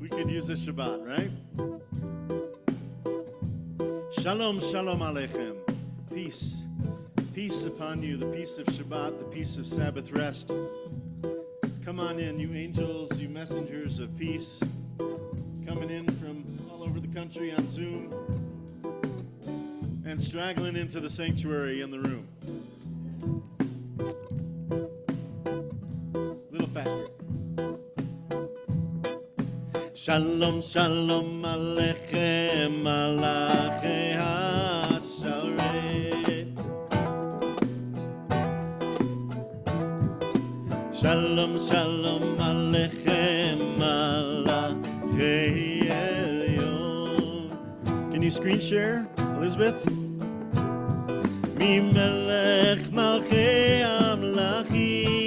We could use a Shabbat, right? Shalom, shalom aleichem. Peace. Peace upon you, the peace of Shabbat, the peace of Sabbath rest. Come on in, you angels, you messengers of peace, coming in from all over the country on Zoom and straggling into the sanctuary in the room. Little faster. Shalom, shalom aleichem, malachei ha-sharet. Shalom, shalom aleichem, malachei elyon. Can you screen share, Elizabeth? Mi melech malchei amlachim,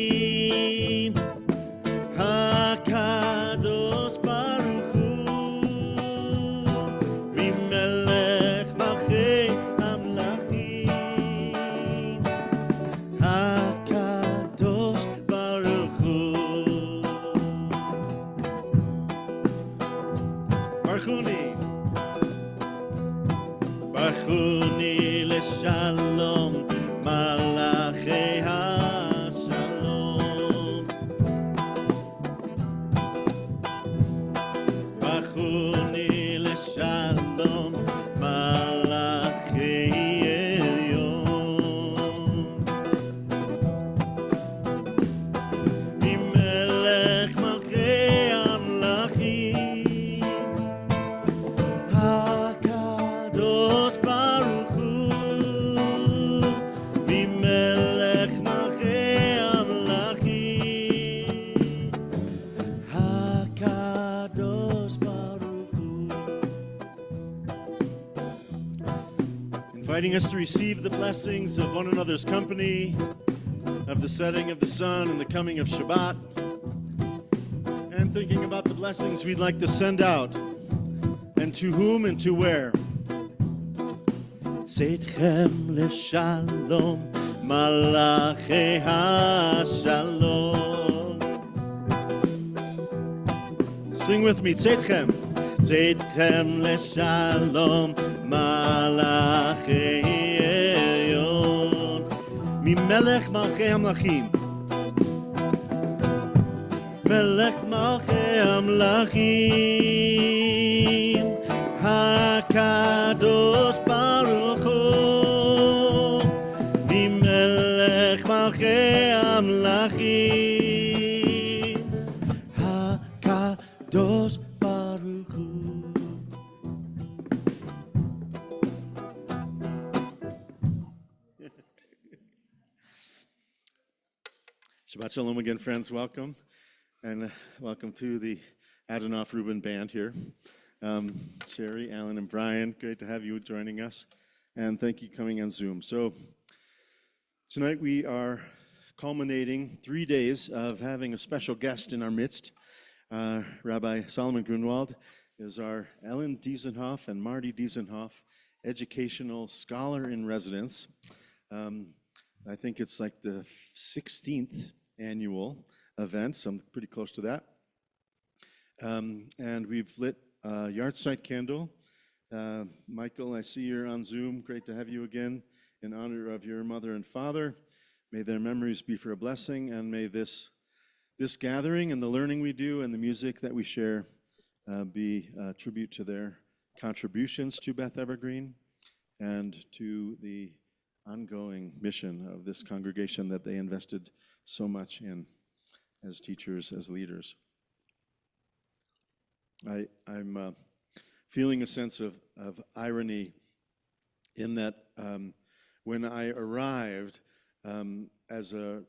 hakadosh baruch hu. Mi melech malchei amlachim, hakadosh baruch hu. Barchuni, barchuni leshalom, malachei ha-shalom. Barchuni leshalom, malachei elyon. Mi melech malchei amlachim, hakadosh baruch hu. Mi melech malchei amlachim, hakadosh baruch hu. Inviting us to receive the blessings of one another's company, of the setting of the sun and the coming of Shabbat, and thinking about the blessings we'd like to send out, and to whom and to where. Tzedchem leshalom, malachei ha-shalom. Sing with me, Tzedchem. Tzedchem leshalom, malachei elyon. Mi melech malchei amlachim. Melech malchei amlachim, hakadosh baruch hu. Mi melech malchei amlachim, hakadosh baruch hu. Shabbat shalom again, friends. Welcome. And welcome to the Adonaf Reuben Band here. Sherry, Alan, and Brian, great to have you joining us. And thank you for coming on Zoom. So tonight we are culminating 3 days of having a special guest in our midst. Rabbi Saloman Gruenwald is our Ellen Diesenhoff and Marty Diesenhoff educational scholar in residence. I think it's like the 16th annual event, so I'm pretty close to that. And we've lit a yahrzeit candle. Michael, I see you're on Zoom. Great to have you again in honor of your mother and father. May their memories be for a blessing, and may this gathering and the learning we do and the music that we share be a tribute to their contributions to Beth Evergreen and to the ongoing mission of this congregation that they invested so much in as teachers, as leaders. I'm feeling a sense of irony in that when I arrived as a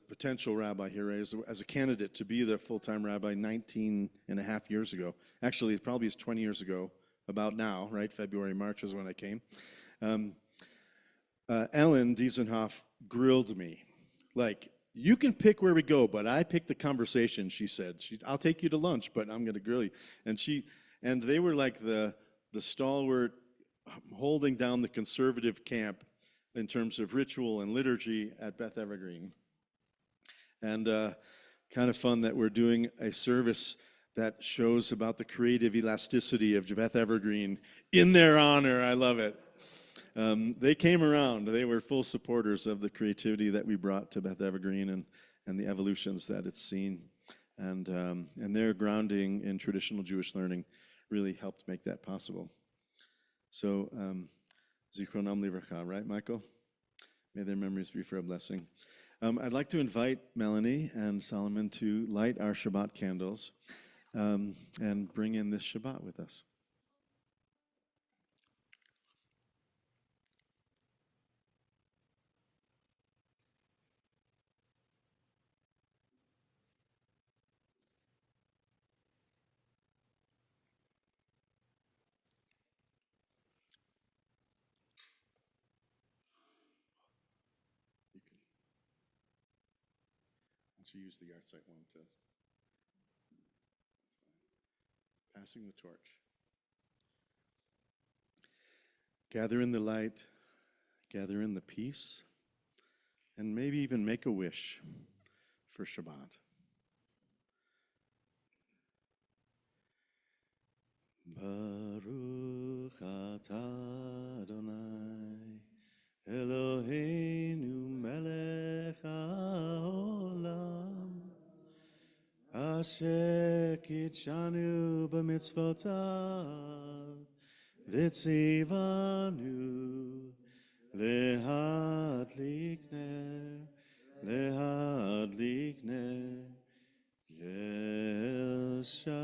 potential rabbi here, as a candidate to be the full-time rabbi 19 and a half years ago, actually it probably is 20 years ago, about now, right? February, March is when I came. Ellen Diesenhoff grilled me. Like, you can pick where we go, but I pick the conversation, she said. I'll take you to lunch, but I'm going to grill you. And they were like the stalwart holding down the conservative camp in terms of ritual and liturgy at Beth Evergreen. And kind of fun that we're doing a service that shows about the creative elasticity of Beth Evergreen in their honor. I love it. They came around. They were full supporters of the creativity that we brought to Beth Evergreen and the evolutions that it's seen. And their grounding in traditional Jewish learning really helped make that possible. So, Zichronam Livracha, right, Michael? May their memories be for a blessing. I'd like to invite Melanie and Saloman to light our Shabbat candles and bring in this Shabbat with us. You use the yahrzeit one to. Passing the torch. Gather in the light, gather in the peace, and maybe even make a wish for Shabbat. Baruch atah Adonai Eloheinu melech haolam Asher kitshanu b'mitzvotav v'tzivanu lehadlik ner Yel Shabbat.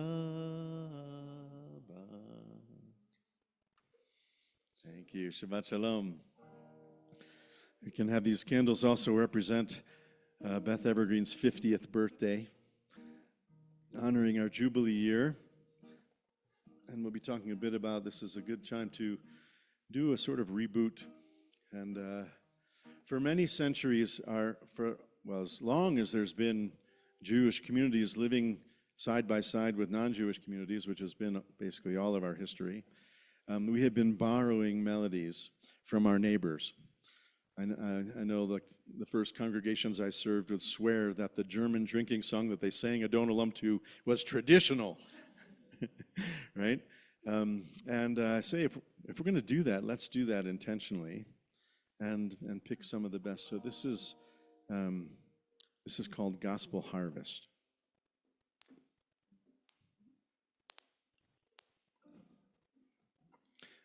Thank you. Shabbat Shalom. We can have these candles also represent Beth Evergreen's 50th birthday, honoring our Jubilee year. And we'll be talking a bit about this is a good time to do a sort of reboot. And for many centuries, as long as there's been Jewish communities living side by side with non-Jewish communities, which has been basically all of our history, we have been borrowing melodies from our neighbors. I know the first congregations I served would swear that the German drinking song that they sang Adon Olam to was traditional, right? And I say if we're going to do that, let's do that intentionally, and pick some of the best. So this is called Gospel Harvest.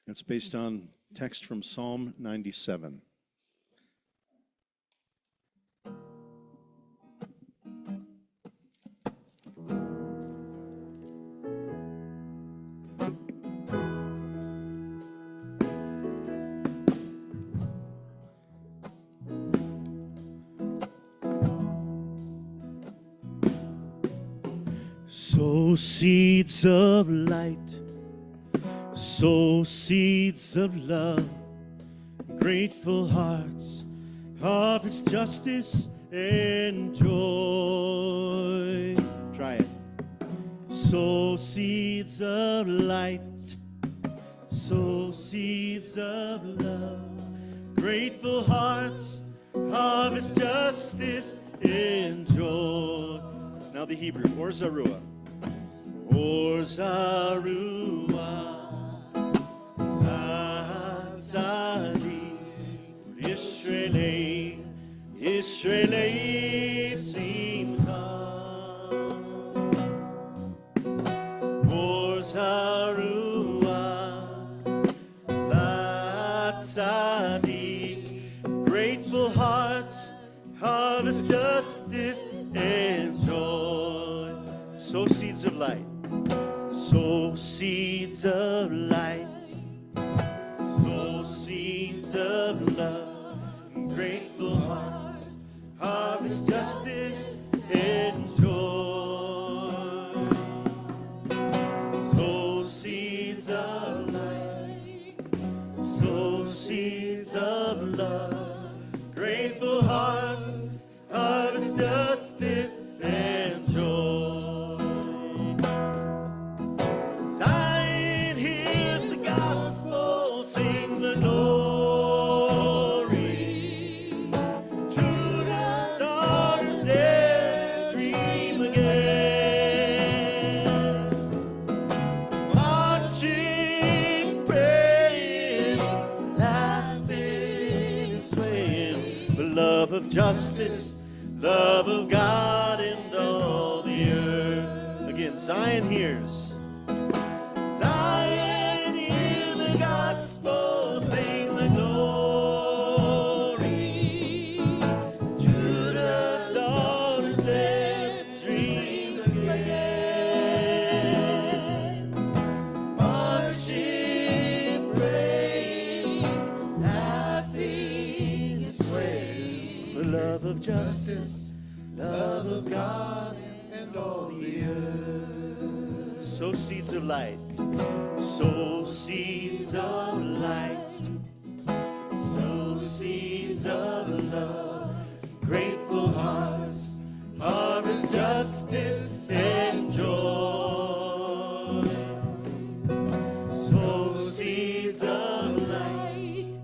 It's based on text from Psalm 97. Sow seeds of light, sow seeds of love, grateful hearts, harvest justice and joy. Try it. Sow seeds of light, sow seeds of love, grateful hearts, harvest justice and joy. Now the Hebrew, Or Zarua. Or Zarua, Azadi, Yisraelei, Yisraelei Simcha. Or Zarua, Latzadi, grateful hearts, harvest justice and joy. Sow seeds of light. Sow seeds of light, sow seeds of love, grateful hearts, harvest justice and joy. Sow seeds of light, sow seeds of love, grateful hearts, harvest justice and joy. Tree of justice, love of God and all the earth. Again, Zion hears. Zion hears the gospel, sings the glory. Judah's daughters there dream again. Marching, praying, laughing, swaying. The love of justice, love of God and all the earth. Sow seeds of light. Sow seeds of light. Sow seeds of love. Grateful hearts harvest justice and joy. Sow seeds of light.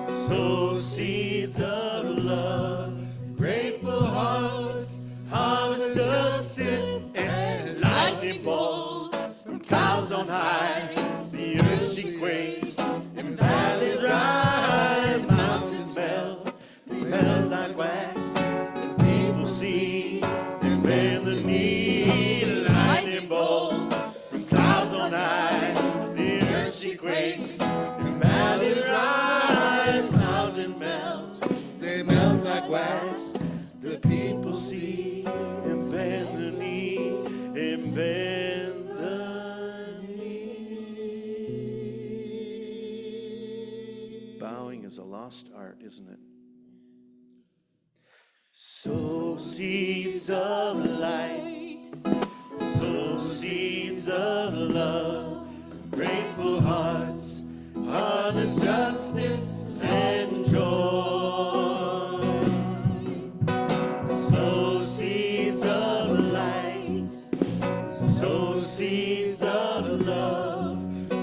Sow seeds of love. Grateful hearts harvest justice and lightning bolts from clouds on high. The earth she quakes and valleys rise, mountains melt, they melt like wax. And people see and bend the knee. Lightning bolts from clouds on high. The earth she quakes and valleys rise, mountains melt, they melt like wax. The people see and bend the knee, and bend the knee. Bowing is a lost art, isn't it? Sow seeds of light, sow seeds of love, grateful hearts, harvest justice and joy. Sow seeds of light, sow seeds of love,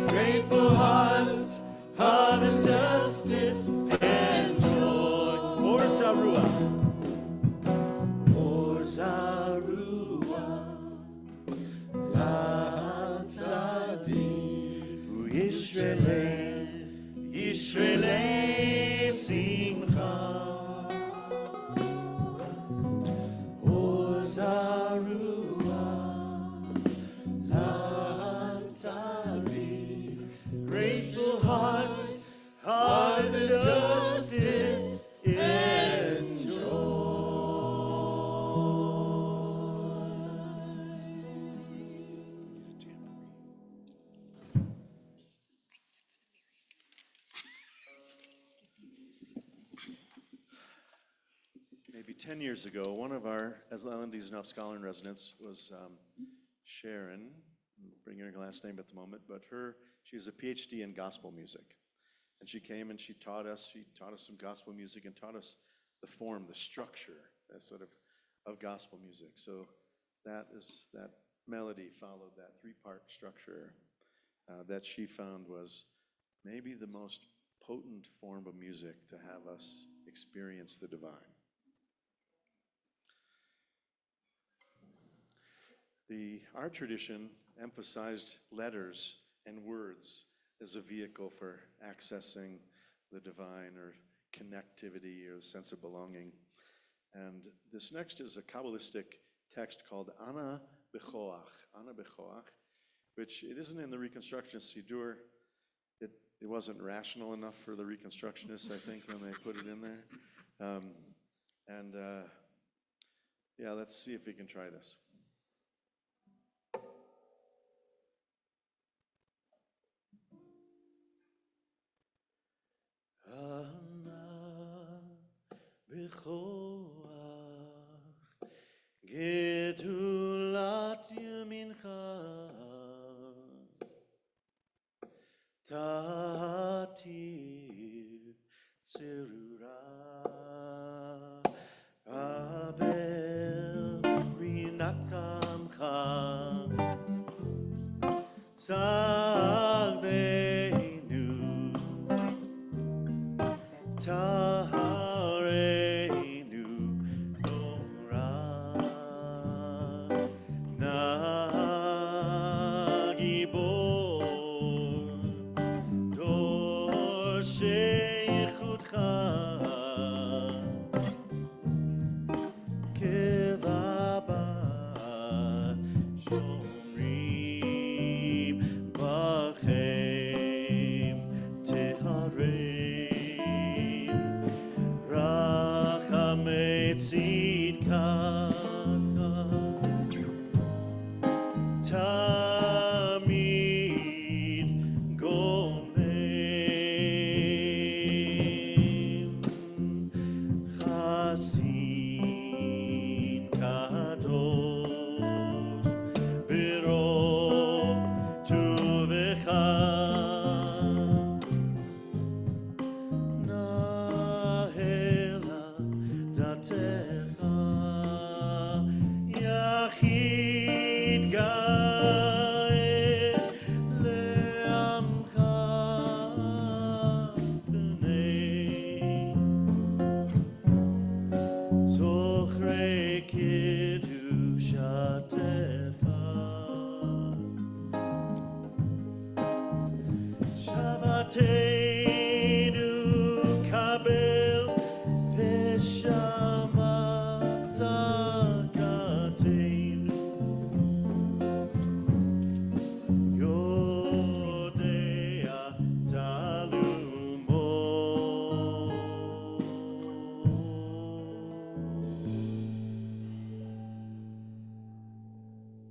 grateful hearts, harvest justice and joy. For Sarua, Yisraelei simcha. Or Zarua, Latzadi. Grateful hearts, harvest justice and joy. Maybe 10 years ago, one of our, as L&D's now scholar in residence, was Sharon. I'm bringing her last name at the moment, but she's a PhD in gospel music. And she came and she taught us some gospel music and taught us the form, the structure, sort of gospel music. So that melody followed that three-part structure that she found was maybe the most potent form of music to have us experience the divine. Our tradition emphasized letters and words as a vehicle for accessing the divine or connectivity or a sense of belonging. And this next is a Kabbalistic text called Ana Bechoach, which it isn't in the Reconstructionist Siddur. It wasn't rational enough for the Reconstructionists, I think, when they put it in there. Yeah, let's see if we can try this. Ana Bechoach Gedulat Yamincha Tatir Zerura Abel Rinakamcha Salveinu Tahareinu Dora Nagibor Dor Sheichutcha kabel v'shama tzakateinu yodea talumo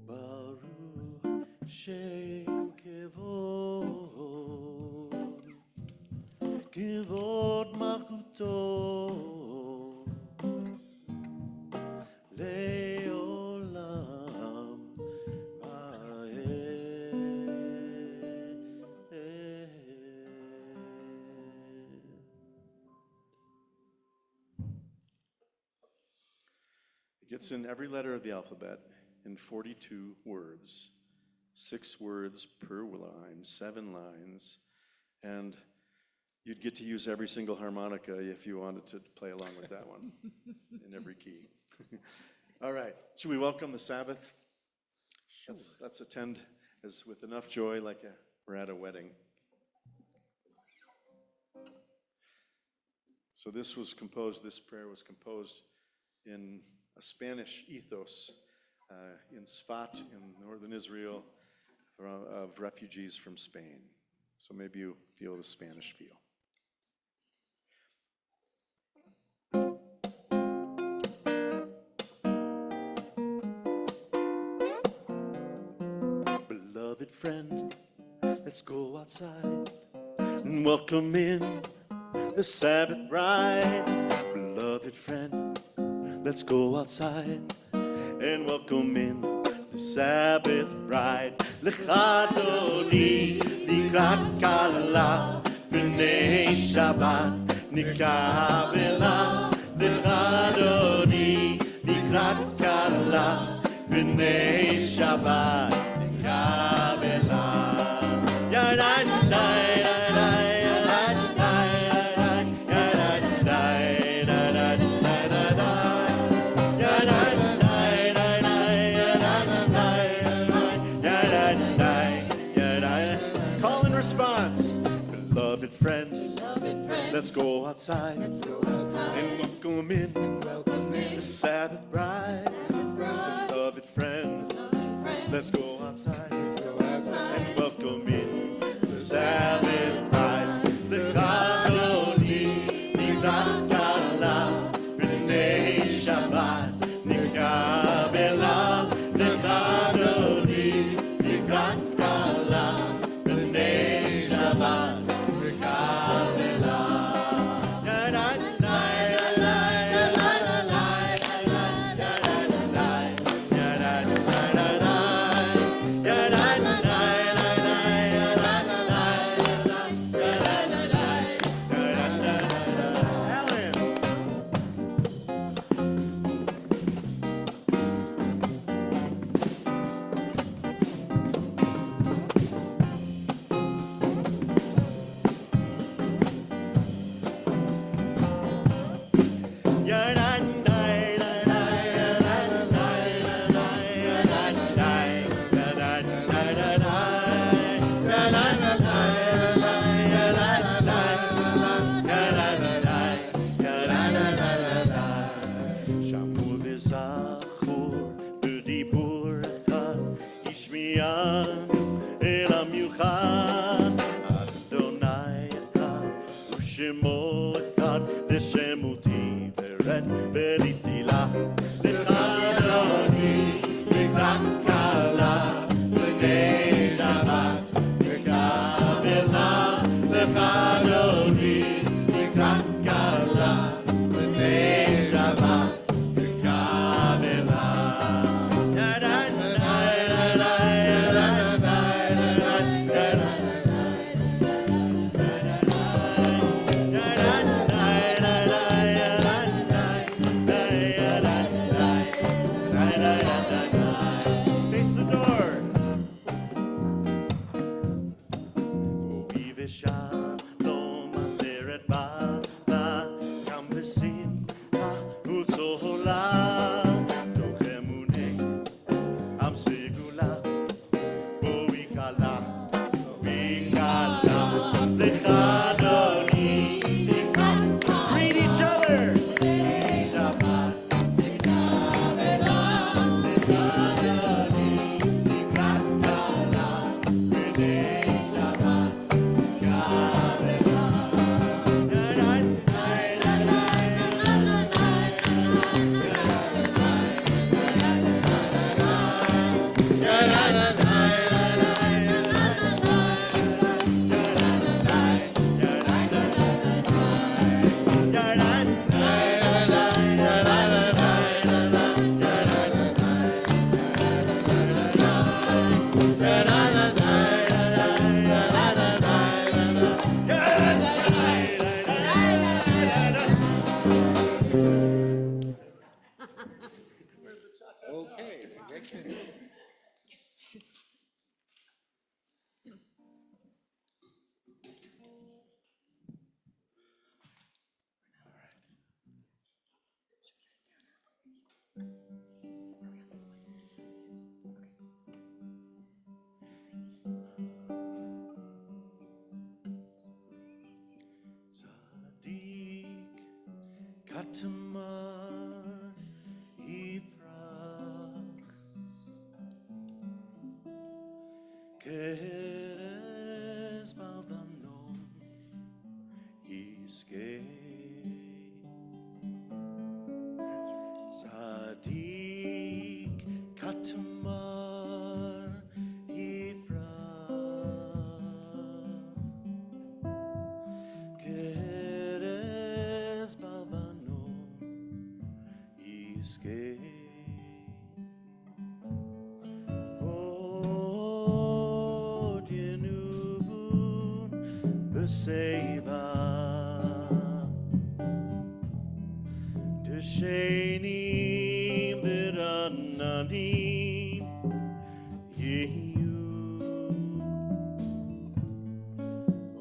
Baruch Shem Kivod Malchuto Leolam It gets in every letter of the alphabet in 42 words, 6 words per line, 7 lines, and you'd get to use every single harmonica if you wanted to play along with that one in every key. All right, should we welcome the Sabbath? Sure. Let's attend as with enough joy like we're at a wedding. So this prayer was composed in a Spanish ethos in Safat in northern Israel of refugees from Spain. So maybe you feel the Spanish feel. Beloved friend, let's go outside and welcome in the Sabbath bride. Beloved friend, let's go outside and welcome in the Sabbath bride. L'chadoni nikrat kala b'nei Shabbat nikabela. L'chadoni nikrat kala b'nei Shabbat nikabela. Call and response. Beloved friend, let's go outside and welcome in the Sabbath bride. Beloved friend, let's go outside and welcome in the Sabbath bride. L'chadoni nikrat kala b'nei Shabbat nikabela. L'chadoni nikrat kala b'nei Shabbat nikabela. Amsigula, Bikala, katamar ifrach keres balvanon iske Tzadik katamar ifrach keres balvanon iske O dienuvun beseva Deshenim verananim yehu O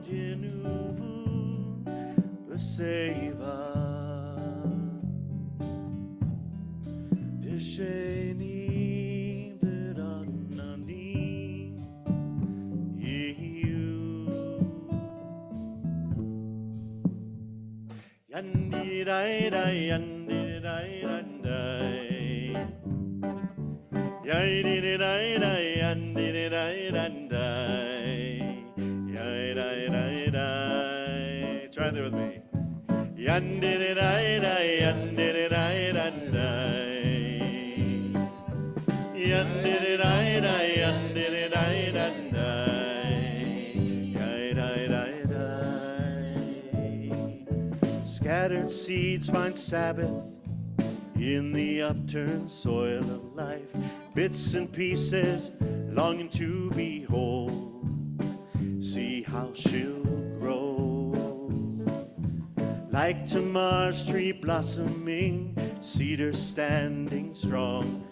dienuvun beseva Deshenim verananim yehu Yandirai yandirai randai Yandirai yandirai randai Yandirai Try that with me Yandirai yandirai randai Yandirai yandirai randai Scattered seeds find Sabbath in the upturned soil of life. Bits and pieces longing to be whole. See how she'll grow. Like Tamar's tree blossoming, cedar standing strong.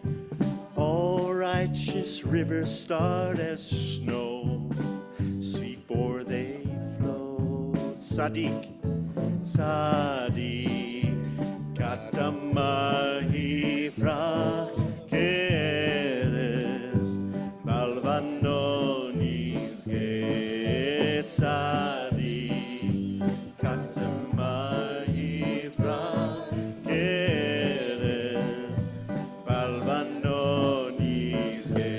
All righteous rivers start as snow. Before they flow. Sadiq. Tzadik katamar ifrach keres balvanon yizge Tzadik katamar ifrach keres balvanon yizge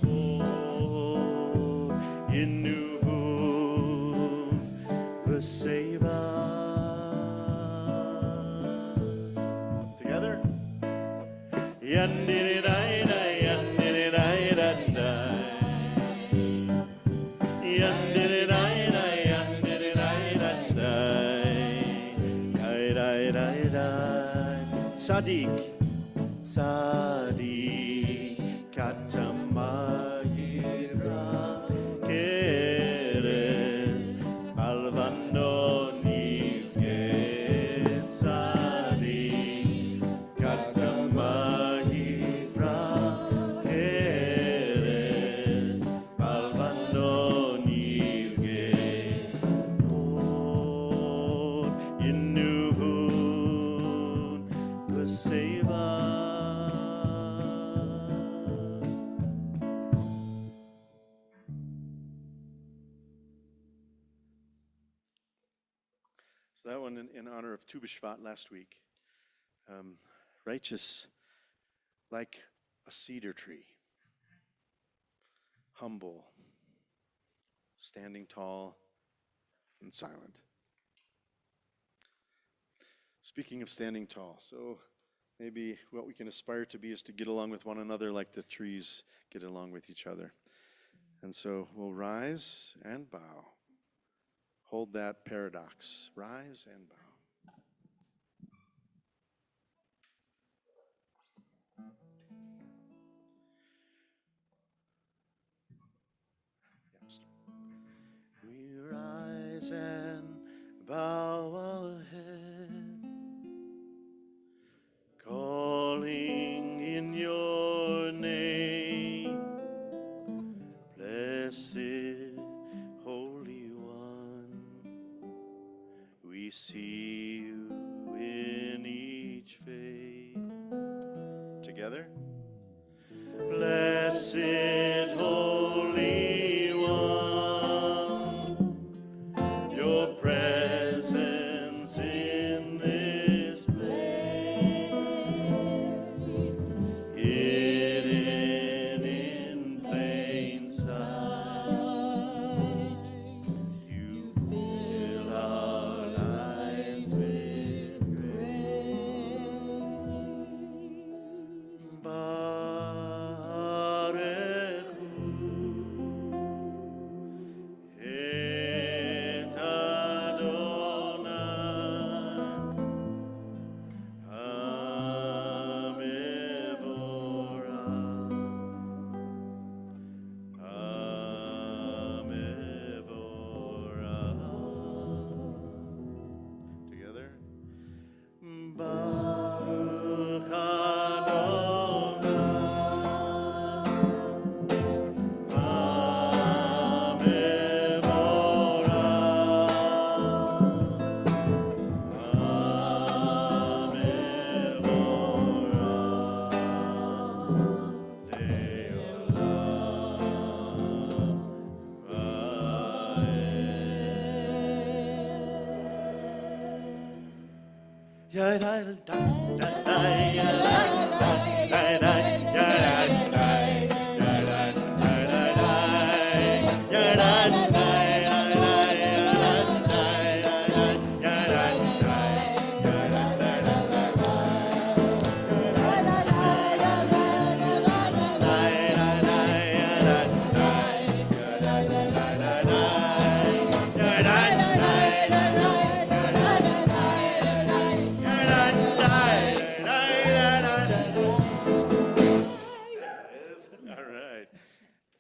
Oh, Yenuhu B'Seva Yandirai yandirai randai Yandirai yandirai randai Rai rai rai Tzadik Tzadik katamar ifrach keres balvanon yizge Tzadik katamar So that one in honor of Tu B'Shvat last week. Righteous like a cedar tree. Humble. Standing tall and silent. Speaking of standing tall, so maybe what we can aspire to be is to get along with one another like the trees get along with each other. And so we'll rise and bow. Hold that paradox. Rise and bow. We rise and bow our head, calling in your name, blessed Holy One. We see you in each faith. Together. Blessed Holy One, your presence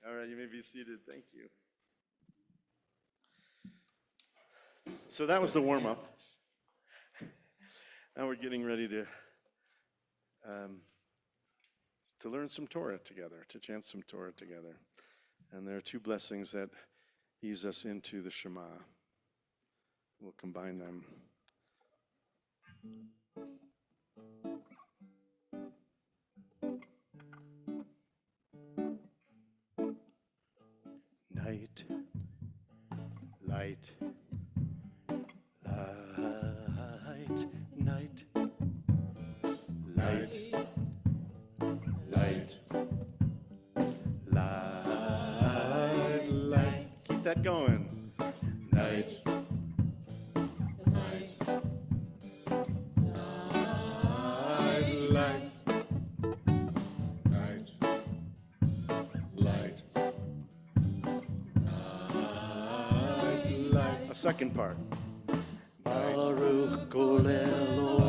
All right, you may be seated. Thank you. So that was the warm-up. Now we're getting ready to learn some Torah together, to chant some Torah together. And there are two blessings that ease us into the Shema. We'll combine them. Night, light, light, night, light, light, light, light. Keep that going. Night, light, light, light, light, light. A second part. Baruch Golelo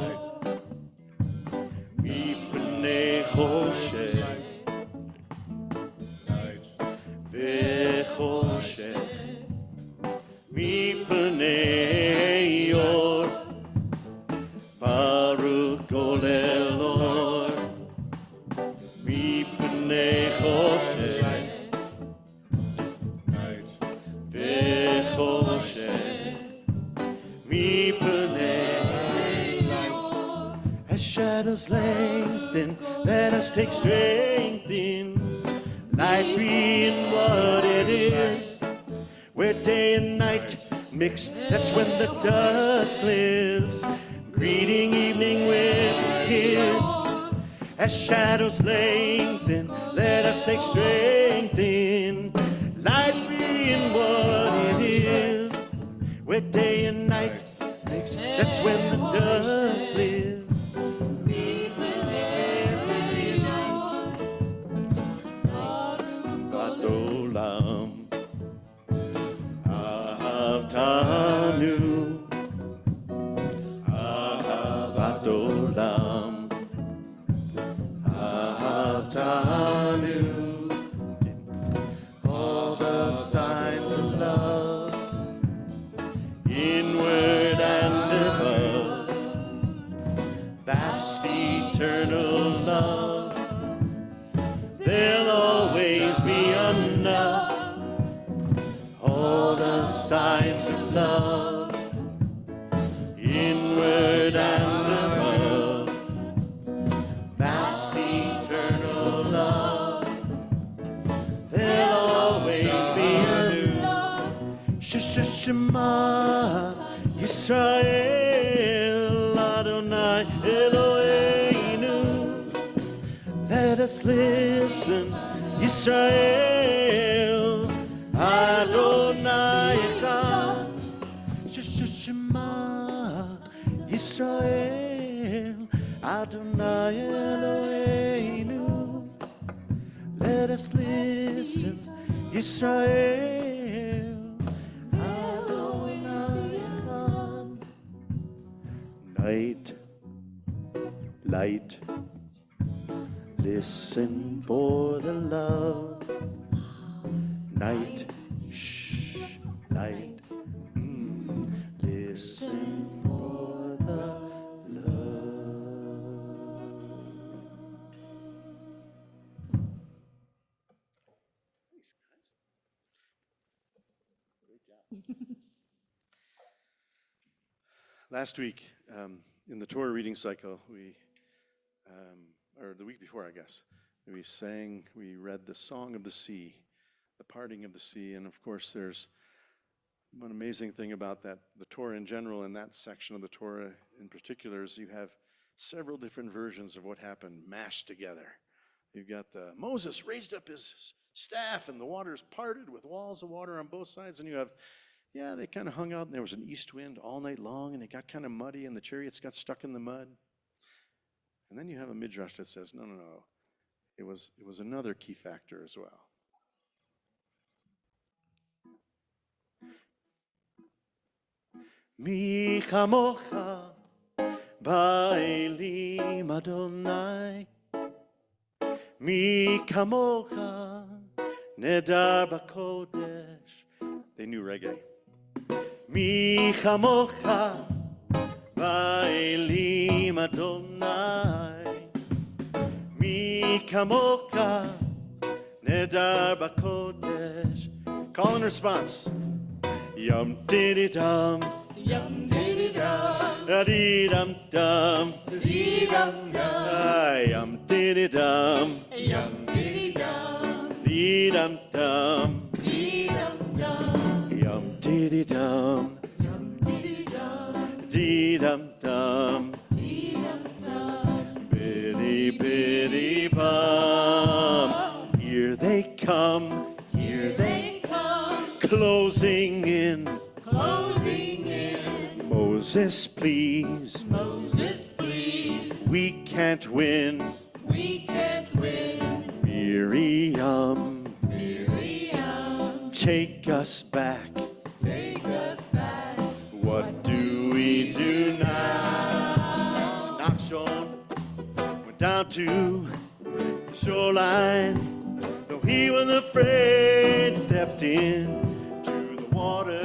Mipnei Choshech V'Choshech Mipnei Or Baruch Golelo Mipnei Choshech V'Choshech as shadows lengthen, let us take strength in light being what it is, where day and night mix, that's when the dusk clears, greeting evening with a kiss. As shadows lengthen, let us take strength in light being what it is, where day and night mix, that's when the dust clears. Olam, Ahavtanu, Ahavat Olam, Ahavtanu. All the signs of love, inward and above, vast eternal love, there'll always be enough. All the signs of love, inward and above, vast eternal love, there'll always be enough. Shema Yisrael Adonai Eloheinu. Let us listen, Yisrael Adonai Echad. Shema Yisrael Adonai Eloheinu. Let us listen, Yisrael Adonai Echad. Night, light, listen for the love. Night, shh, light, listen for the love. Thanks, guys. Great job. Last week, in the Torah reading cycle, or the week before, I guess, we read the Song of the Sea, the parting of the sea, and of course there's One amazing thing about that, the Torah in general, and that section of the Torah in particular, is you have several different versions of what happened mashed together. You've got Moses raised up his staff and the waters parted with walls of water on both sides. And you have, they kind of hung out and there was an east wind all night long and it got kind of muddy and the chariots got stuck in the mud. And then you have a midrash that says, no. It was another key factor as well. Mi chamocha ba'elim Adonai, mi kamocha nedar b'kodesh. They knew reggae. Mi chamocha ba'elim Adonai, mi kamocha nedar b'kodesh. Call and response. Yum diddy dum. Yum diddy dum, Da dee dum dum, dee dum dum, yum diddy dum, yum diddy dum, dee dum dum, dee dum dum, yum diddy dum, yum diddy dum, dee dum dum, dee dum dum, biddy biddy bum. Here they come, closing in. Moses, please. Moses, please. We can't win. Miriam, take us back. What do we do now? Nachshon went down to the shoreline. Though he was afraid, stepped in to the water.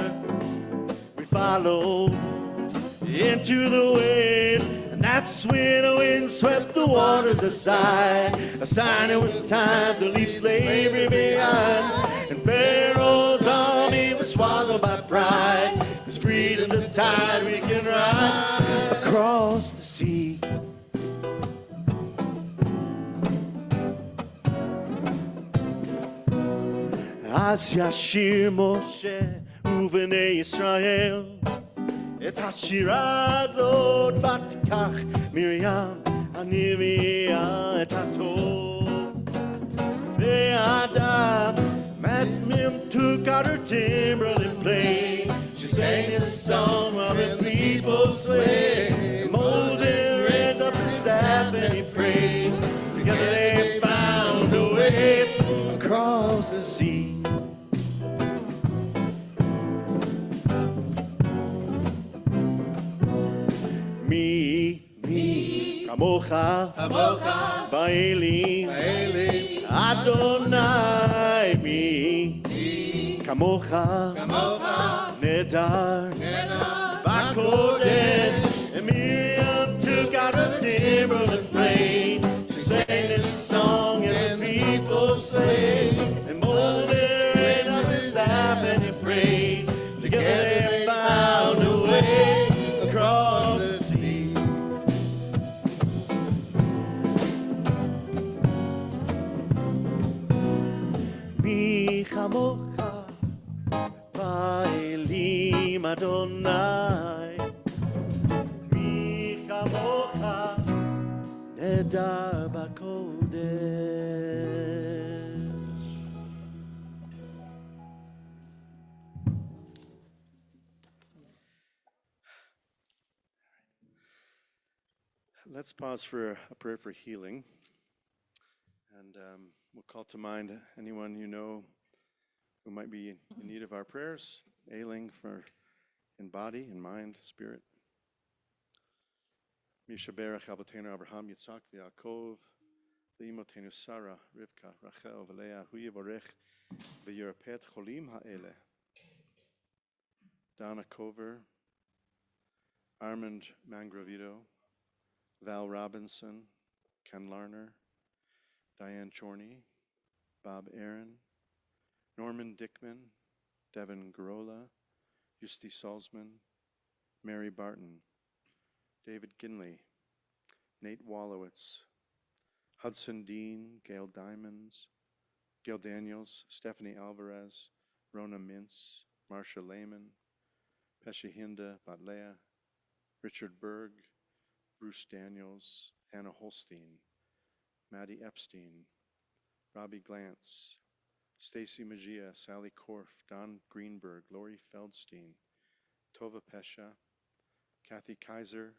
We followed into the wind, and that's when the wind swept the waters aside. A sign it was time to leave slavery behind. And Pharaoh's army was swallowed by pride. 'Cause freedom's the tide we can ride across the sea. Az yashir Moshe uvnei Yisrael את השירה הזאת ותיקח מרים הנביאה את הטוב. והאדם Miriam took out her timbrel and played. She sang a song while the people swayed. Moses raised up his staff and he prayed. Together they found a way across the sea. Kamocha, Ba'elim, Adonai, mi, Kamocha, Nedar, B'kodesh. And Miriam took out her timbrel and prayed. She sang this song and the people sang. And Moses raised up his staff and he prayed. Together they found a way across the sea. Chamocha ba'elim Adonai, mi chamocha nedar b'kodesh. Let's pause for a prayer for healing, and we'll call to mind anyone you know who might be in need of our prayers, ailing in body, in mind, spirit. Mishaberach Avotenu Abraham, Yitzhak, Yaakov, Leimotenu Sarah, Rivka, Rachel, Leah, Hu Yivorech, V'yirapet Cholim Ha'ele. Donna Cover, Armand Mangrovito, Val Robinson, Ken Larner, Diane Chorney, Bob Aaron, Norman Dickman, Devin Garola, Justy Salzman, Mary Barton, David Ginley, Nate Wallowitz, Hudson Dean, Gail Daniels, Stephanie Alvarez, Rona Mintz, Marcia Lehman, Peshihinda Batlea, Richard Berg, Bruce Daniels, Anna Holstein, Maddie Epstein, Robbie Glantz, Stacy Magia, Sally Korf, Don Greenberg, Lori Feldstein, Tova Pesha, Kathy Kaiser,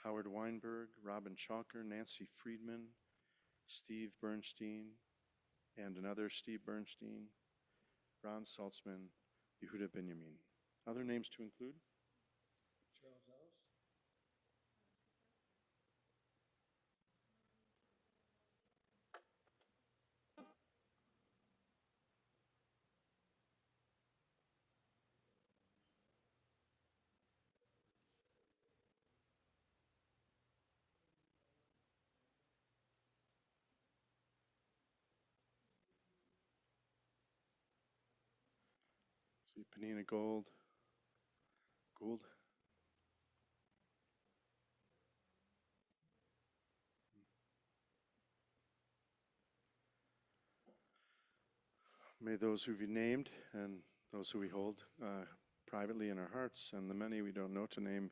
Howard Weinberg, Robin Chalker, Nancy Friedman, Steve Bernstein, and another Steve Bernstein, Ron Saltzman, Yehuda Benjamin. Other names to include? Charles Ellis. See Panina Gould. May those who be named and those who we hold privately in our hearts and the many we don't know to name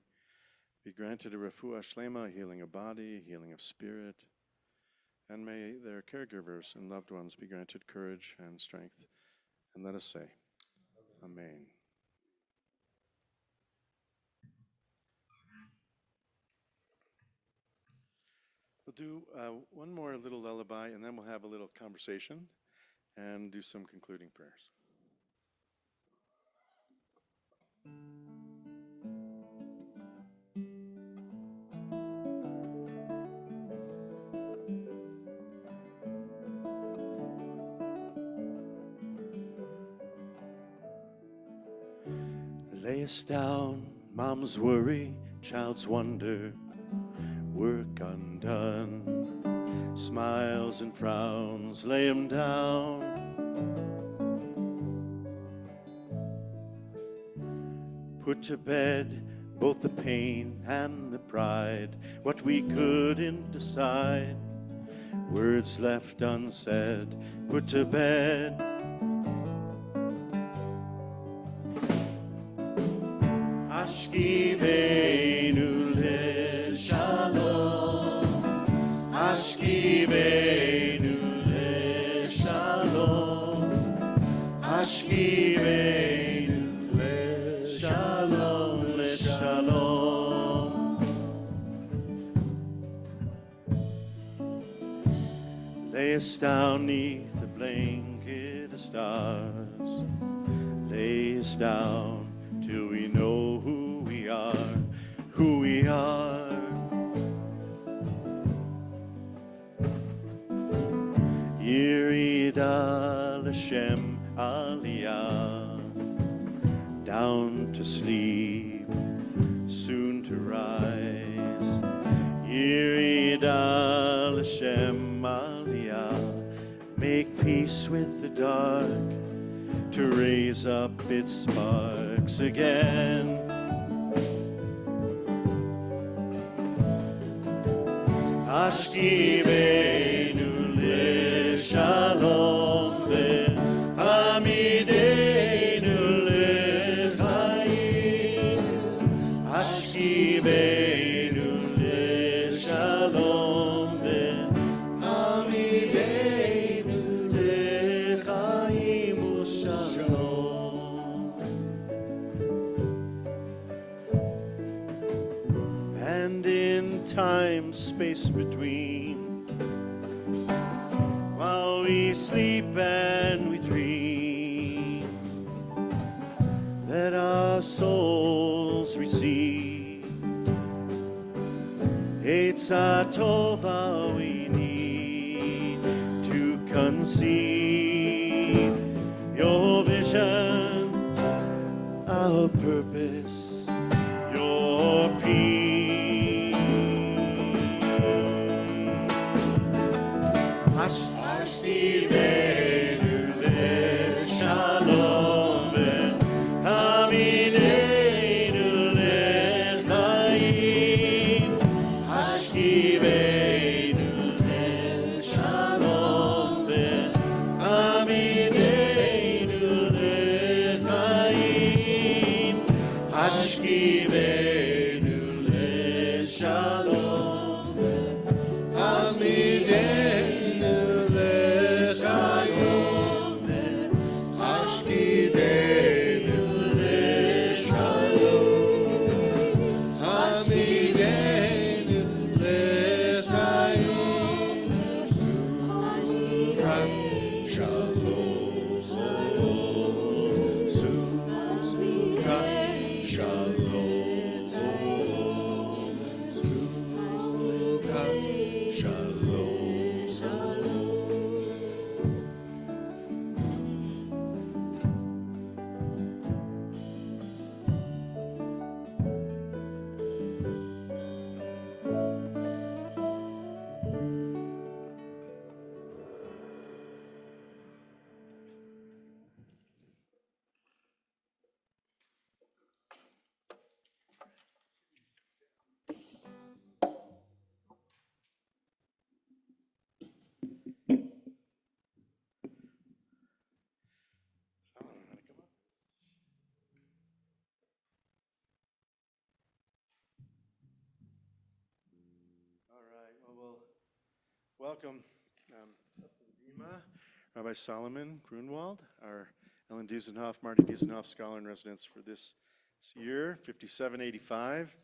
be granted a refuah shlema, a healing of body, a healing of spirit, and may their caregivers and loved ones be granted courage and strength. And let us say, Amen. We'll do one more little lullaby, and then we'll have a little conversation and do some concluding prayers. Lay us down, mom's worry, child's wonder, work undone, smiles and frowns, lay 'em down. Put to bed both the pain and the pride, what we couldn't decide, words left unsaid, put to bed. Ashkivenu le shalom, Ashkivenu le shalom, Ashkivenu le shalom, le shalom. Lay us down neath the blanket of stars, lay us down till we know who we are, who we are. Yirida L'Shem Aliyah, down to sleep, soon to rise. Yirida L'Shem Aliyah, make peace with the dark, to raise up its sparks again. Ashkivenu le shalom le hamidenu le chayim. Ashkivenu le shalom le hamidenu le chayim shalom. And in time, space between, while we sleep and we dream, let our souls receive Eitzah Tova we need to conceive your vision, our purpose, your peace. Ashkivenu le shalom hamidenu le chayim. Ashkivenu le shalom hamidenu Shalom, Sukkot, Shalom, Sukkot, Shalom. All right, well, welcome up to the Bema, Rabbi Saloman Gruenwald, our Ellen Diesenhoff, Marty Diesenhoff Scholar in Residence for this year, 5785.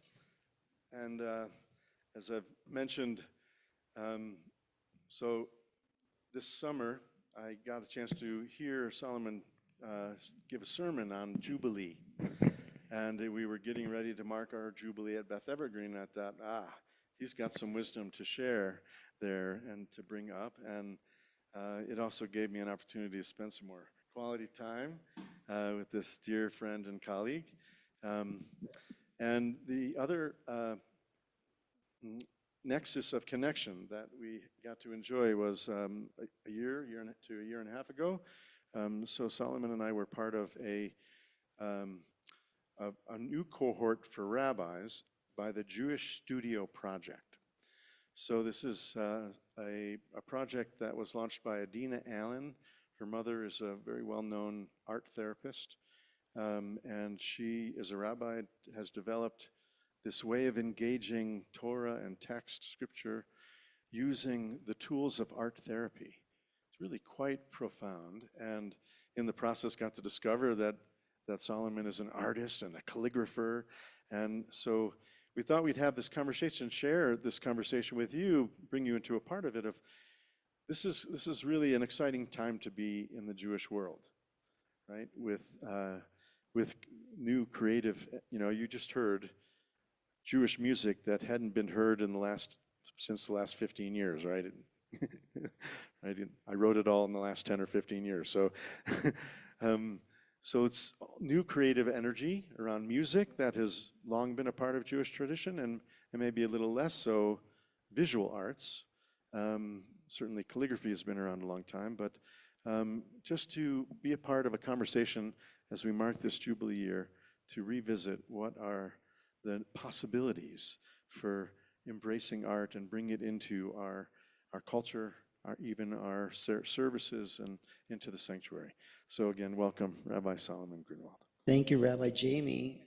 And as I've mentioned, so this summer I got a chance to hear Solomon give a sermon on Jubilee. And we were getting ready to mark our Jubilee at Beth Evergreen. And I thought, he's got some wisdom to share there and to bring up. And it also gave me an opportunity to spend some more quality time with this dear friend and colleague. And the other nexus of connection that we got to enjoy was a year to a year and a half ago. So Solomon and I were part of a new cohort for rabbis by the Jewish Studio Project. So this is a project that was launched by Adina Allen. Her mother is a very well-known art therapist, and she, as a rabbi, has developed this way of engaging Torah and text, scripture, using the tools of art therapy. It's really quite profound, and in the process got to discover that Solomon is an artist and a calligrapher, and so we thought we'd have this conversation, share this conversation with you, bring you into a part of it. Of this is really an exciting time to be in the Jewish world, right? With new creative, you just heard Jewish music that hadn't been heard since the last 15 years, right? I wrote it all in the last 10 or 15 years. So. So it's new creative energy around music that has long been a part of Jewish tradition, and maybe a little less so visual arts. Certainly calligraphy has been around a long time, but just to be a part of a conversation as we mark this Jubilee year, to revisit what are the possibilities for embracing art and bring it into our culture, even our services and into the sanctuary. So again, welcome, Rabbi Saloman Gruenwald. Thank you, Rabbi Jamie.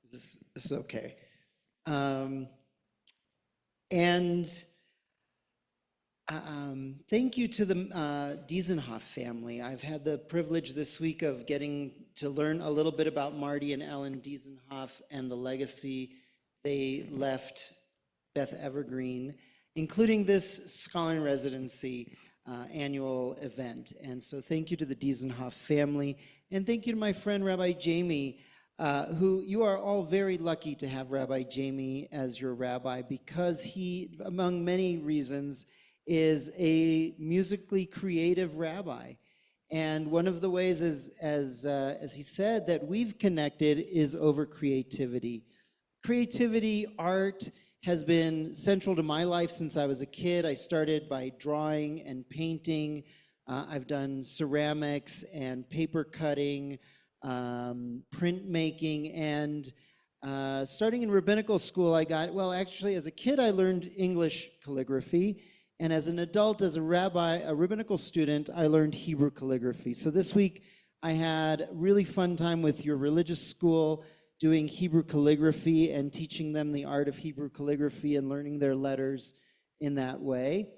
This is okay. Thank you to the Diesenhoff family. I've had the privilege this week of getting to learn a little bit about Marty and Ellen Diesenhoff and the legacy they left Beth Evergreen, including this Scholar in Residency annual event. And so thank you to the Diesenhoff family, and thank you to my friend Rabbi Jamie, who you are all very lucky to have Rabbi Jamie as your rabbi, because he, among many reasons, is a musically creative rabbi. And one of the ways, as he said, that we've connected is over creativity. Creativity, art, has been central to my life since I was a kid. I started by drawing and painting. I've done ceramics and paper cutting, printmaking, and starting in rabbinical school, actually as a kid I learned English calligraphy, and as an adult, as a rabbi, a rabbinical student, I learned Hebrew calligraphy. So this week I had a really fun time with your religious school, doing Hebrew calligraphy and teaching them the art of Hebrew calligraphy and learning their letters in that way.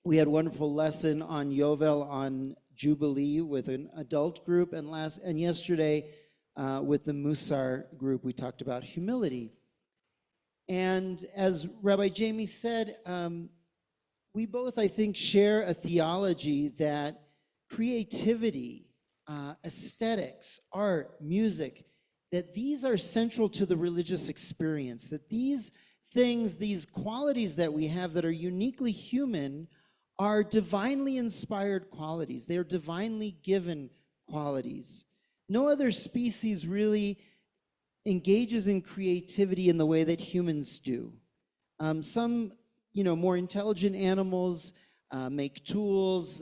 We had a wonderful lesson on Yovel on Jubilee with an adult group, and yesterday with the Musar group, we talked about humility. And as Rabbi Jamie said, we both, I think, share a theology that creativity, aesthetics, art, music, that these are central to the religious experience, that these things, these qualities that we have that are uniquely human are divinely inspired qualities. They are divinely given qualities. No other species really engages in creativity in the way that humans do. Some, more intelligent animals make tools,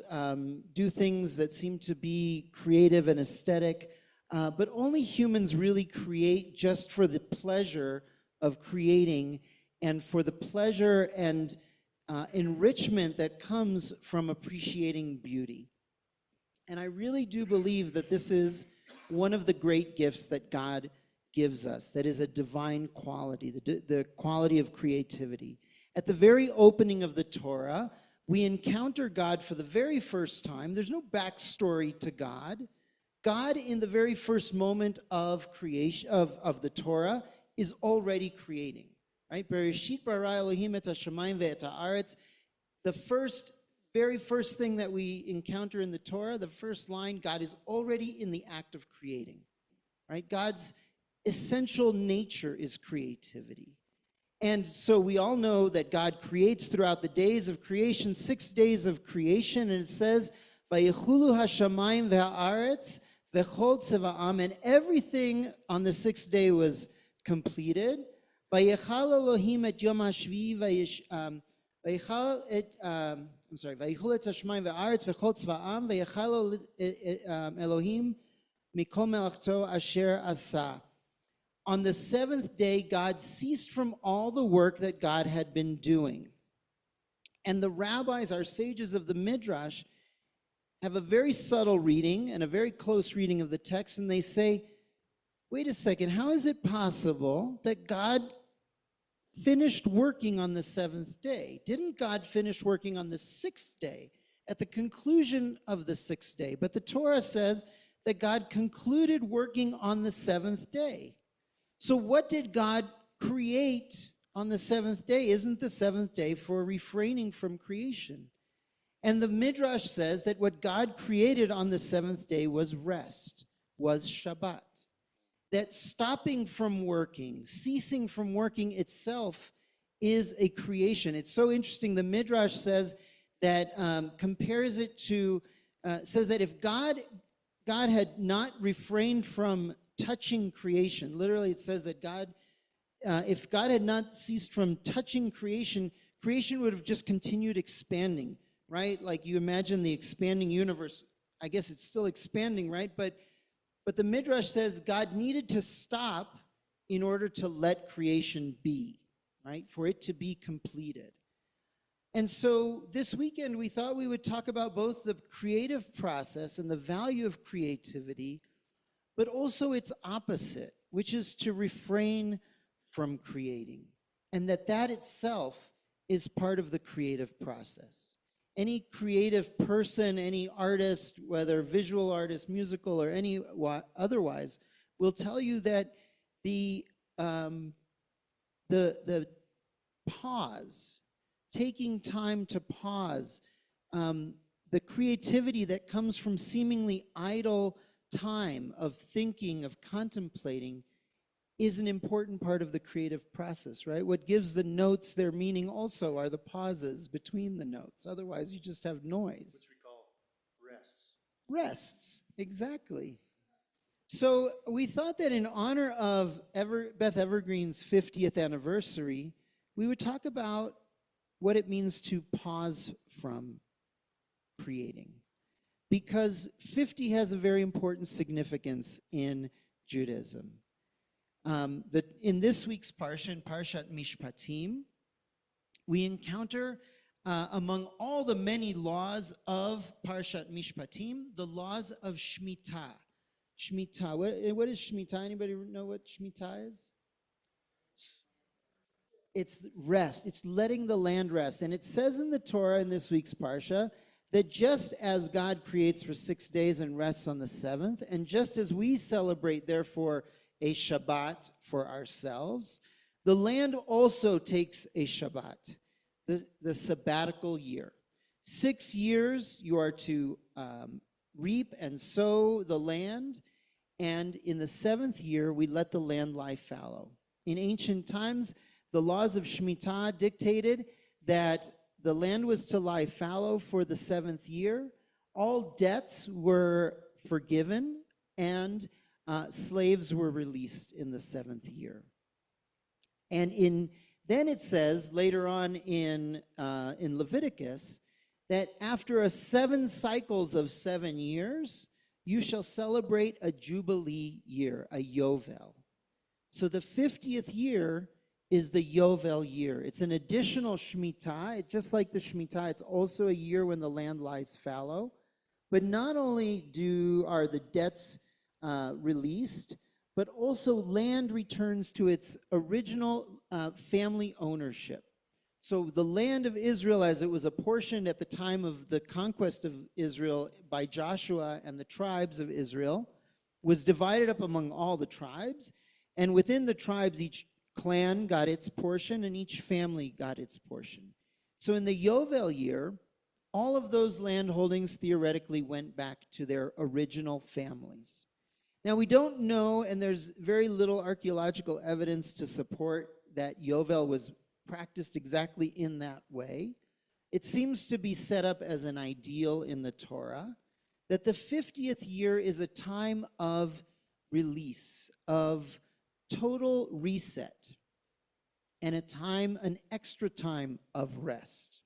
do things that seem to be creative and aesthetic, but only humans really create just for the pleasure of creating and for the pleasure and enrichment that comes from appreciating beauty. And I really do believe that this is one of the great gifts that God gives us, that is a divine quality, the quality of creativity. At the very opening of the Torah, we encounter God for the very first time. There's no backstory to God. God, in the very first moment of creation of the Torah, is already creating. Right? Bereshit bara Elohim et hashamayim ve'et haaretz. The very first thing that we encounter in the Torah, the first line, God is already in the act of creating. Right? God's essential nature is creativity. And so we all know that God creates throughout the days of creation, 6 days of creation, and it says, Vayichulu hashamayim ve'haaretz v'chol tzeva'am, and everything on the 6th day was completed. Vayichal Elohim et yom hashvi'i vayichul et hashamayim ve'haaretz v'chol tzeva'am vayichal Elohim mikol melachto asher asa. On the 7th day, God ceased from all the work that God had been doing. And the rabbis, our sages of the Midrash, have a very subtle reading and a very close reading of the text, and they say, wait a second, how is it possible that God finished working on the 7th day? Didn't God finish working on the 6th day, at the conclusion of the 6th day? But the Torah says that God concluded working on the 7th day. So what did God create on the 7th day? Isn't the 7th day for refraining from creation? And the Midrash says that what God created on the 7th day was rest, was Shabbat. That stopping from working, ceasing from working itself is a creation. It's so interesting. The Midrash says that, compares it to, says that if God had not refrained from touching creation. Literally, it says that if God had not ceased from touching creation, creation would have just continued expanding, right? Like you imagine the expanding universe. I guess it's still expanding, right? But the Midrash says God needed to stop in order to let creation be, right? For it to be completed. And so this weekend, we thought we would talk about both the creative process and the value of creativity, but also its opposite, which is to refrain from creating, and that itself is part of the creative process. Any creative person, any artist, whether visual artist, musical, or any otherwise, will tell you that the pause, taking time to pause, the creativity that comes from seemingly idle time of thinking, of contemplating, is an important part of the creative process, right? What gives the notes their meaning also are the pauses between the notes. Otherwise, you just have noise. Which we call rests. Rests, exactly. So we thought that in honor of Beth Evergreen's 50th anniversary, we would talk about what it means to pause from creating. Because 50 has a very important significance in Judaism. In this week's Parsha, in Parshat Mishpatim, we encounter among all the many laws of Parshat Mishpatim, the laws of Shemitah. Shemitah. What is Shemitah? Anybody know what Shemitah is? It's rest. It's letting the land rest. And it says in the Torah in this week's Parsha that just as God creates for 6 days and rests on the 7th, and just as we celebrate, therefore, a Shabbat for ourselves, the land also takes a Shabbat, the sabbatical year. 6 years you are to reap and sow the land, and in the seventh year we let the land lie fallow. In ancient times, the laws of Shemitah dictated that the land was to lie fallow for the seventh year. All debts were forgiven, and slaves were released in the seventh year. And then it says later on in Leviticus that after 7 cycles of 7 years, you shall celebrate a jubilee year, a yovel. So the 50th year is the yovel year. It's an additional Shemitah. Just like the Shemitah, it's also a year when the land lies fallow. But not only are the debts released, but also land returns to its original family ownership. So the land of Israel, as it was apportioned at the time of the conquest of Israel by Joshua and the tribes of Israel, was divided up among all the tribes. And within the tribes, each clan got its portion and each family got its portion. So in the Yovel year, all of those land holdings theoretically went back to their original families. Now, we don't know, and there's very little archaeological evidence to support that Yovel was practiced exactly in that way. It seems to be set up as an ideal in the Torah, that the 50th year is a time of release, of total reset, and an extra time of rest.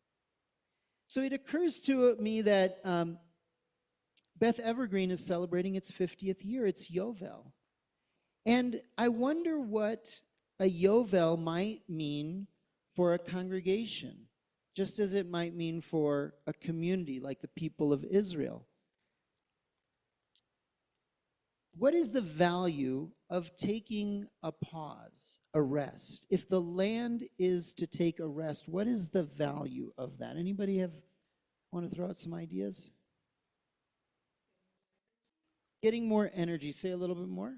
So it occurs to me that Beth Evergreen is celebrating its 50th year. It's Yovel. And I wonder what a Yovel might mean for a congregation, just as it might mean for a community like the people of Israel. What is the value of taking a pause, a rest? If the land is to take a rest, what is the value of that? Anybody want to throw out some ideas? Getting more energy. Say a little bit more.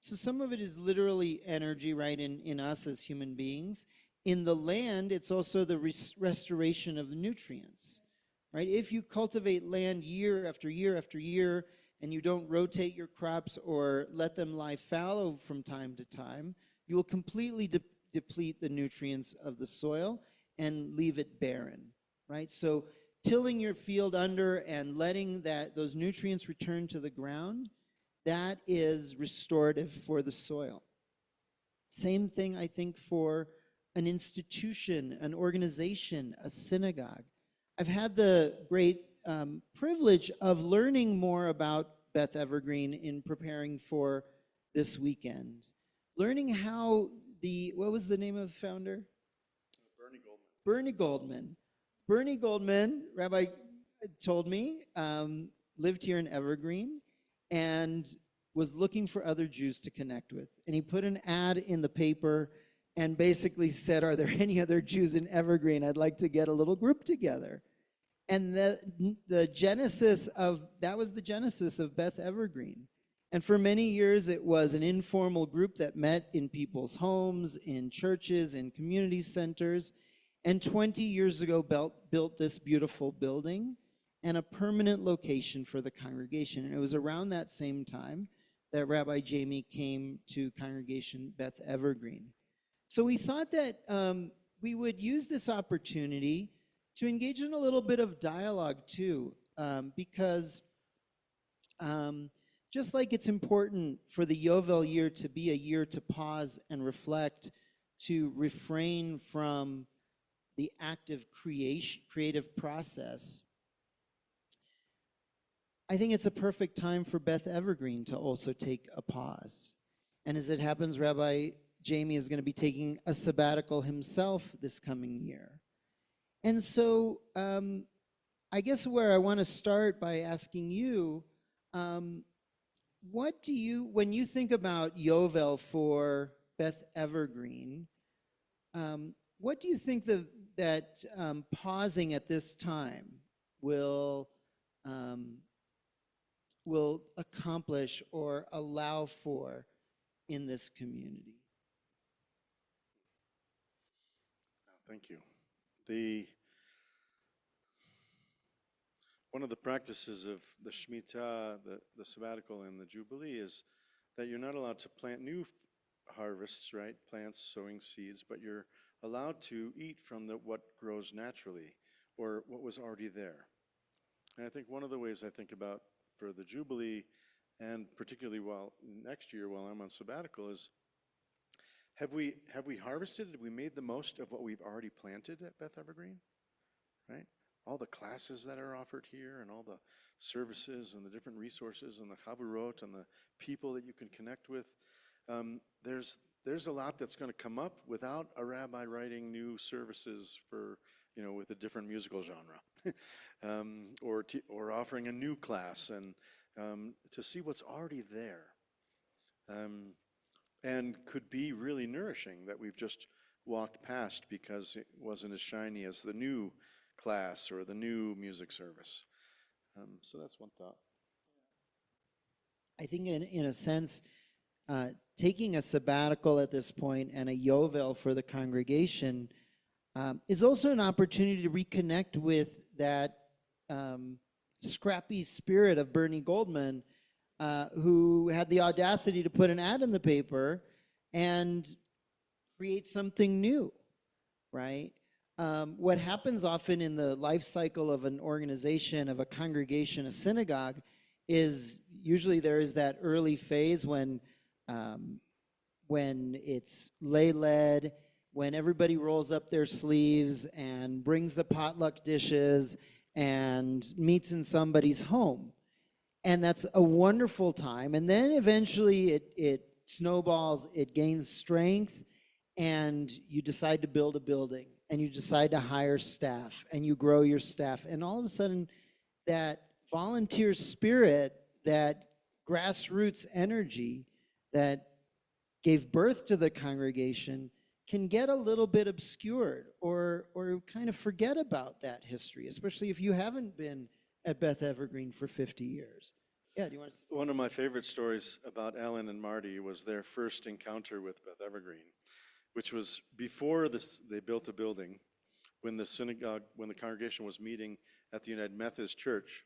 So some of it is literally energy, right, in us as human beings. In the land, it's also the restoration of the nutrients, right? If you cultivate land year after year after year, and you don't rotate your crops or let them lie fallow from time to time, you will completely deplete the nutrients of the soil and leave it barren, right? So tilling your field under and letting those nutrients return to the ground, that is restorative for the soil. Same thing, I think, for an institution, an organization, a synagogue. I've had the great privilege of learning more about Beth Evergreen in preparing for this weekend. Learning how what was the name of the founder? Bernie Goldman. Bernie Goldman, Rabbi told me, lived here in Evergreen and was looking for other Jews to connect with. And he put an ad in the paper and basically said, are there any other Jews in Evergreen? I'd like to get a little group together. And the genesis of Beth Evergreen. And for many years, it was an informal group that met in people's homes, in churches, in community centers. And 20 years ago, built this beautiful building and a permanent location for the congregation. And it was around that same time that Rabbi Jamie came to Congregation Beth Evergreen. So we thought that we would use this opportunity to engage in a little bit of dialogue too, because just like it's important for the Yovel year to be a year to pause and reflect, to refrain from the active creative process, I think it's a perfect time for Beth Evergreen to also take a pause. And as it happens, Rabbi Jamie is going to be taking a sabbatical himself this coming year. And so I guess where I want to start by asking you, when you think about Yovel for Beth Evergreen, what do you think that pausing at this time will accomplish or allow for in this community. Thank you. One of the practices of the Shemitah, the sabbatical and the Jubilee, is that you're not allowed to plant new harvests, right? Plants, sowing seeds, but you're allowed to eat from what grows naturally or what was already there. And I think one of the ways I think about for the Jubilee, and particularly next year while I'm on sabbatical, is have we harvested? Have we made the most of what we've already planted at Beth Evergreen? Right? All the classes that are offered here and all the services and the different resources and the chaburot and the people that you can connect with. There's a lot that's going to come up without a rabbi writing new services for, with a different musical genre, or offering a new class, and to see what's already there, and could be really nourishing that we've just walked past because it wasn't as shiny as the new class or the new music service. So that's one thought. I think in a sense, taking a sabbatical at this point and a yovel for the congregation is also an opportunity to reconnect with that scrappy spirit of Bernie Goldman, who had the audacity to put an ad in the paper and create something new, right? What happens often in the life cycle of an organization, of a congregation, a synagogue, is usually there is that early phase when it's lay-led, when everybody rolls up their sleeves and brings the potluck dishes and meets in somebody's home. And that's a wonderful time. And then eventually it snowballs, it gains strength, and you decide to build a building, and you decide to hire staff, and you grow your staff. And all of a sudden, that volunteer spirit, that grassroots energy that gave birth to the congregation can get a little bit obscured or kind of forget about that history, especially if you haven't been at Beth Evergreen for 50 years. Yeah, do you want to say something? One of my favorite stories about Alan and Marty was their first encounter with Beth Evergreen, which was before they built a building, when the congregation was meeting at the United Methodist Church.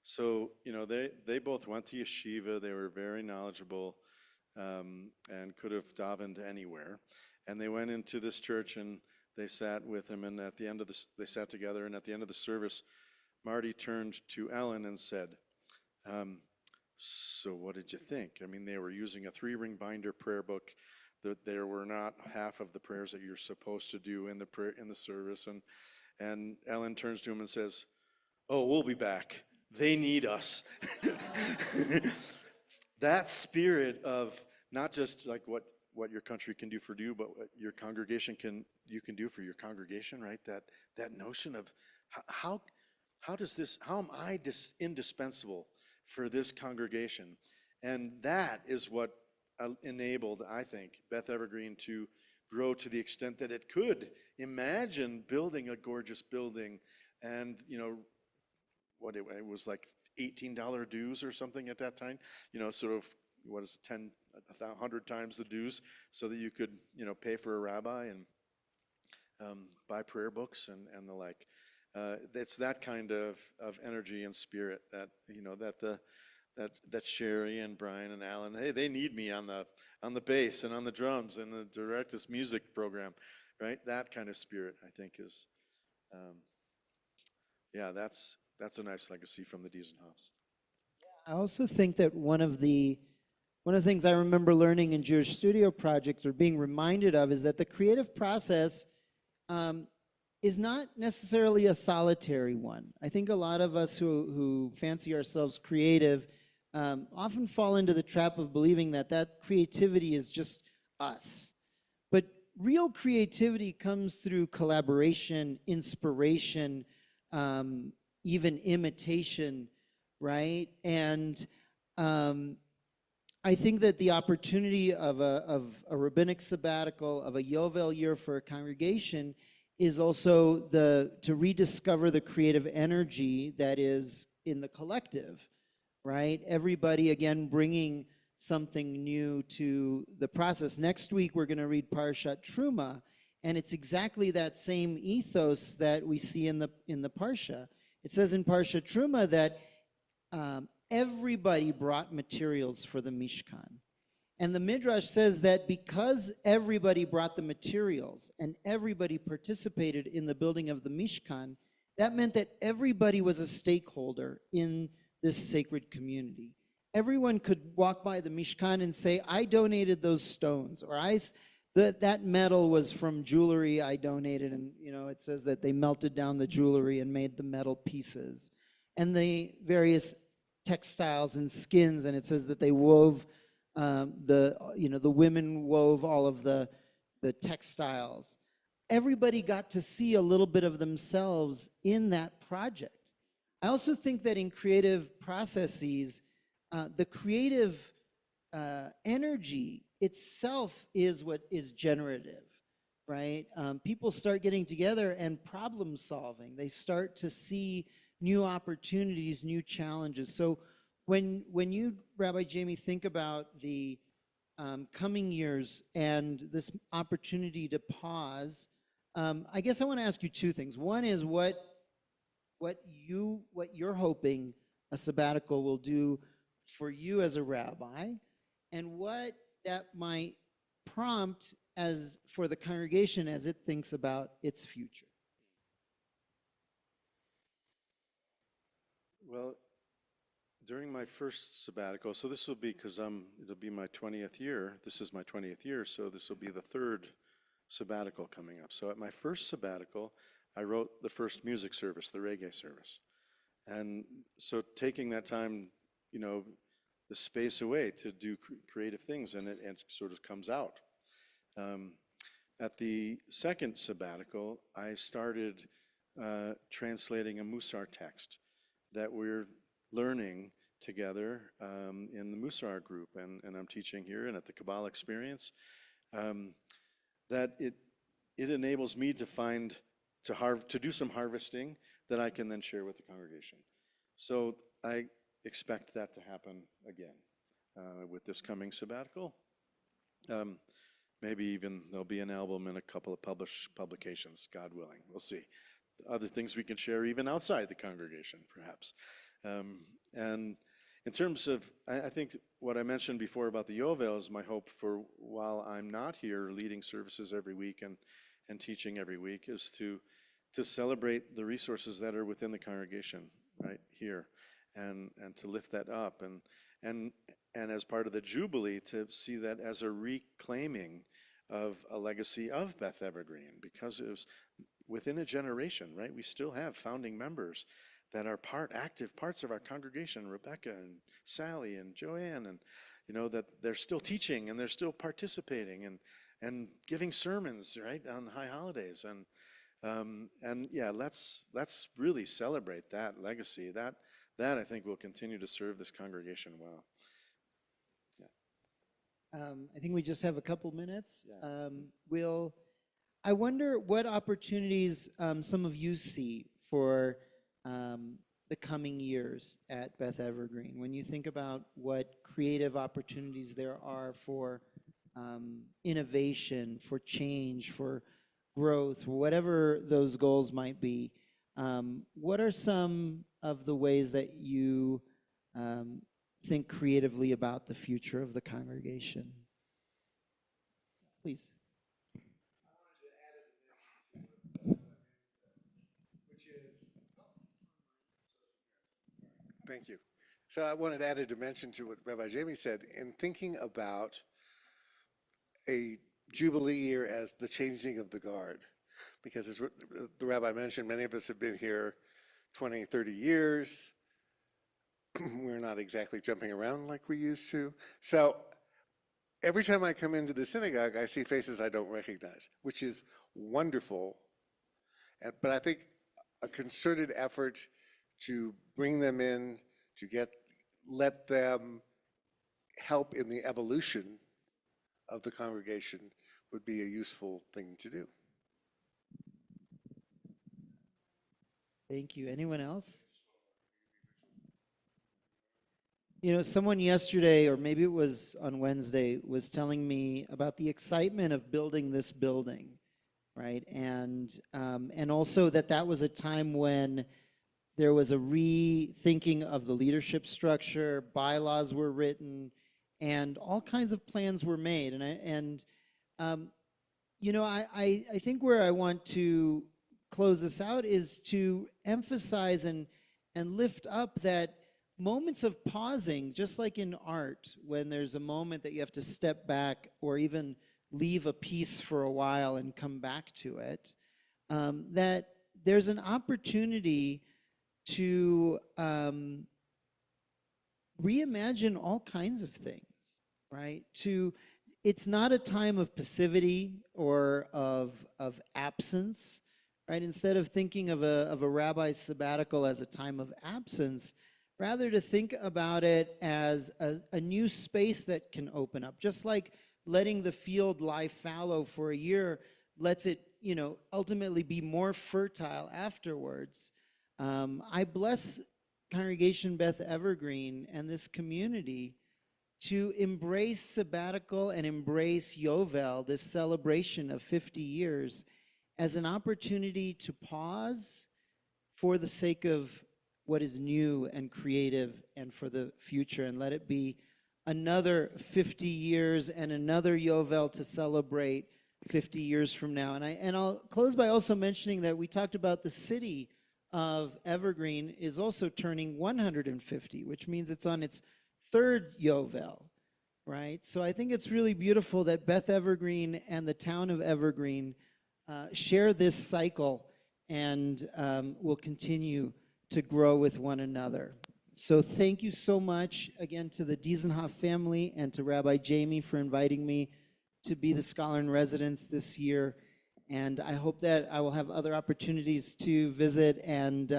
So, they both went to yeshiva. They were very knowledgeable and could have davened anywhere. And they went into this church and they sat with him. And at the end of they sat together. And at the end of the service, Marty turned to Alan and said, "So what did you think?" I mean, they were using a 3-ring binder prayer book. There were not half of the prayers that you're supposed to do in the service. And Alan turns to him and says, "Oh, we'll be back. They need us." That spirit of not just like what your country can do for you, but what your congregation can do for your congregation, right? That notion of how am I indispensable for this congregation? And that is what enabled, I think, Beth Evergreen to grow to the extent that it could imagine building a gorgeous building, and what it was like $18 dues or something at that time, sort of what is 100 times the dues, so that you could pay for a rabbi and buy prayer books and the like. It's that kind of energy and spirit that that Sherry and Brian and Alan, hey, they need me on the bass and on the drums and the direct this music program, right? That kind of spirit, I think, is that's a nice legacy from the Diesenhaus. I also think that one of the things I remember learning in Jewish Studio Project, or being reminded of, is that the creative process is not necessarily a solitary one. I think a lot of us who fancy ourselves creative often fall into the trap of believing that creativity is just us. But real creativity comes through collaboration, inspiration, even imitation, right? And I think that the opportunity of a rabbinic sabbatical, of a Yovel year for a congregation, is also to rediscover the creative energy that is in the collective, right? Everybody, again, bringing something new to the process. Next week, we're going to read Parshat Truma, and it's exactly that same ethos that we see in the Parsha. It says in Parshat Truma that everybody brought materials for the Mishkan. And the Midrash says that because everybody brought the materials and everybody participated in the building of the Mishkan, that meant that everybody was a stakeholder in this sacred community. Everyone could walk by the Mishkan and say, I donated those stones, or that metal was from jewelry I donated, and it says that they melted down the jewelry and made the metal pieces. And the various textiles and skins, and it says that they wove the women wove all of the textiles. Everybody got to see a little bit of themselves in that project. I also think that in creative processes, the creative energy itself is what is generative, right? People start getting together and problem solving. They start to see new opportunities, new challenges. So when you, Rabbi Jamie, think about the coming years and this opportunity to pause, I guess I want to ask you two things. One is what you're hoping a sabbatical will do for you as a rabbi, and what that might prompt as for the congregation as it thinks about its future. Well, during my first sabbatical, so this will be because it'll be my 20th year. This is my 20th year, so this will be the third sabbatical coming up. So at my first sabbatical, I wrote the first music service, the reggae service. And so taking that time, the space away to do creative things, and it sort of comes out. At the second sabbatical, I started translating a Musar text that we're learning together in the Musar group, and I'm teaching here and at the Kabbalah Experience, that it enables me to do some harvesting that I can then share with the congregation. So I expect that to happen again with this coming sabbatical. Maybe even there'll be an album and a couple of publications, God willing. We'll see. Other things we can share even outside the congregation, perhaps. And in terms of, I think what I mentioned before about the Yovel is my hope for while I'm not here leading services every week and teaching every week is to celebrate the resources that are within the congregation right here and to lift that up and as part of the Jubilee to see that as a reclaiming of a legacy of Beth Evergreen, because it was within a generation, right? We still have founding members that are active parts of our congregation, Rebecca and Sally and Joanne, and that they're still teaching and they're still participating and giving sermons, right, on high holidays. And yeah, let's really celebrate that legacy. That I think will continue to serve this congregation well. Yeah. I think we just have a couple minutes. Yeah. I wonder what opportunities some of you see for the coming years at Beth Evergreen. When you think about what creative opportunities there are for innovation, for change, for growth, whatever those goals might be, what are some of the ways that you think creatively about the future of the congregation? Please. Thank you. So I wanted to add a dimension to what Rabbi Jamie said in thinking about a Jubilee year as the changing of the guard. Because as the Rabbi mentioned, many of us have been here 20, 30 years. We're not exactly jumping around like we used to. So every time I come into the synagogue, I see faces I don't recognize, which is wonderful. But I think a concerted effort to bring them in, let them help in the evolution of the congregation would be a useful thing to do. Thank you. Anyone else? Someone yesterday, or maybe it was on Wednesday, was telling me about the excitement of building this building, right? And also that was a time when there was a rethinking of the leadership structure, bylaws were written, and all kinds of plans were made. I think where I want to close this out is to emphasize and lift up that moments of pausing, just like in art, when there's a moment that you have to step back or even leave a piece for a while and come back to it, that there's an opportunity to reimagine all kinds of things, right? It's not a time of passivity or of absence, right? Instead of thinking of a rabbi's sabbatical as a time of absence, rather to think about it as a new space that can open up. Just like letting the field lie fallow for a year lets it, ultimately be more fertile afterwards. I bless Congregation Beth Evergreen and this community to embrace sabbatical and embrace Yovel, this celebration of 50 years, as an opportunity to pause for the sake of what is new and creative and for the future, and let it be another 50 years and another Yovel to celebrate 50 years from now. And I'll close by also mentioning that we talked about the city of Evergreen is also turning 150, which means it's on its third Yovel, right? So I think it's really beautiful that Beth Evergreen and the town of Evergreen share this cycle and will continue to grow with one another. So thank you so much again to the Diesenhoff family and to Rabbi Jamie for inviting me to be the scholar in residence this year. And I hope that I will have other opportunities to visit and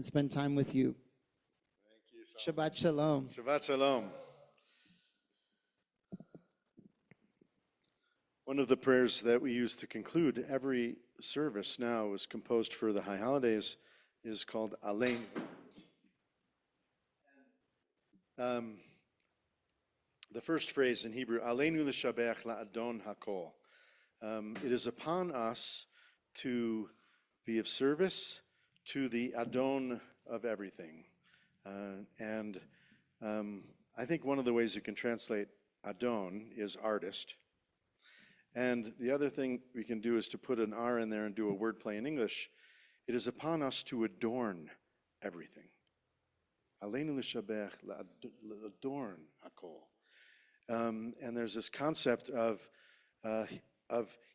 spend time with you. Thank you so Shabbat Shalom. Shabbat Shalom. One of the prayers that we use to conclude every service now is composed for the high holidays is called Aleinu. The first phrase in Hebrew, Aleinu l'shabech la'adon hakol. It is upon us to be of service to the Adon of everything. I think one of the ways you can translate Adon is artist. And the other thing we can do is to put an R in there and do a wordplay in English. It is upon us to adorn everything. Aleinu l'shabech la'adorn hakol. And there's this concept of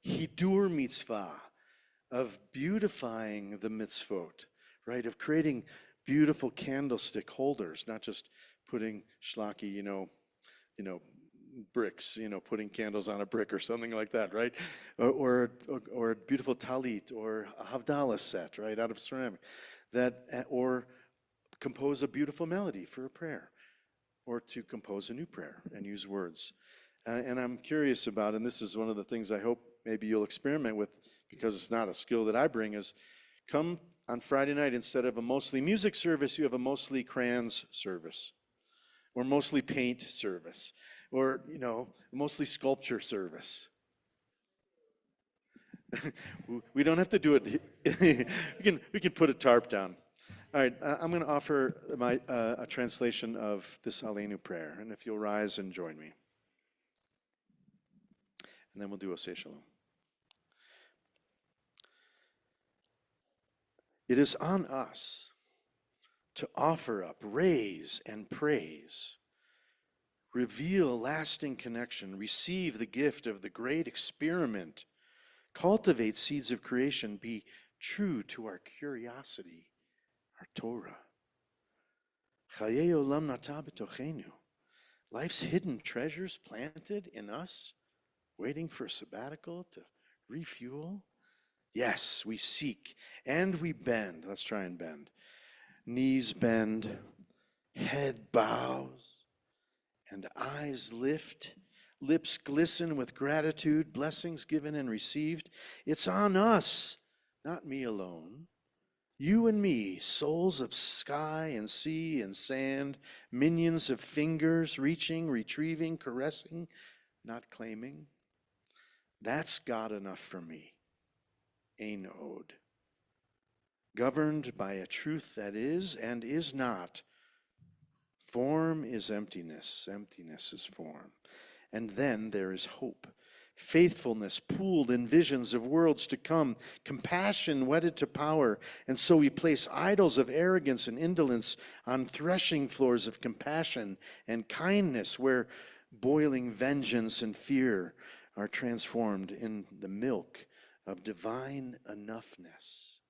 hidur mitzvah, of beautifying the mitzvot, right? Of creating beautiful candlestick holders, not just putting schlocky, bricks, putting candles on a brick or something like that, right? Or a beautiful talit or a havdalah set, right, out of ceramic, or compose a beautiful melody for a prayer, or to compose a new prayer and use words. And I'm curious about, and this is one of the things I hope maybe you'll experiment with, because it's not a skill that I bring, is come on Friday night, instead of a mostly music service, you have a mostly crayons service, or mostly paint service, or, mostly sculpture service. We don't have to do it. we can put a tarp down. All right, I'm going to offer a translation of this Aleinu prayer, and if you'll rise and join me. And then we'll do Oseh Shalom. It is on us to offer up, raise, and praise, reveal lasting connection, receive the gift of the great experiment, cultivate seeds of creation, be true to our curiosity, our Torah. Chayei olam nata b'tochenu, life's hidden treasures planted in us, waiting for a sabbatical to refuel. Yes, we seek and we bend. Let's try and bend. Knees bend, head bows, and eyes lift. Lips glisten with gratitude, blessings given and received. It's on us, not me alone, You and me, souls of sky and sea and sand, minions of fingers, reaching, retrieving, caressing, not claiming. That's God enough for me. Anode. Governed by a truth that is and is not. Form is emptiness. Emptiness is form. And then there is hope. Faithfulness pooled in visions of worlds to come, compassion wedded to power, and so we place idols of arrogance and indolence on threshing floors of compassion and kindness, where boiling vengeance and fear are transformed in the milk of divine enoughness.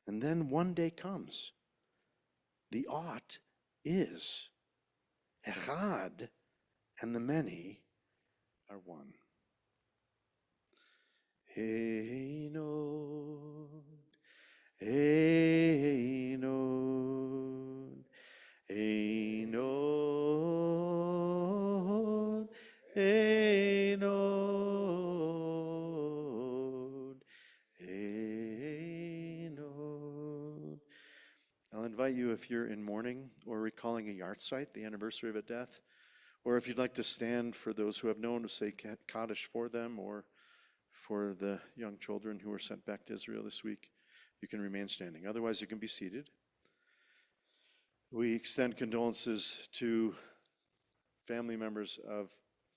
And then one day comes. The ought is. Echad, and the many are one. Einod, Einod, Einod, Einod, Einod. I'll invite you, if you're in mourning or recalling a yahrzeit, the anniversary of a death, or if you'd like to stand for those who have known, to say Kaddish for them, or for the young children who were sent back to Israel this week, you can remain standing. Otherwise, you can be seated. We extend condolences to family members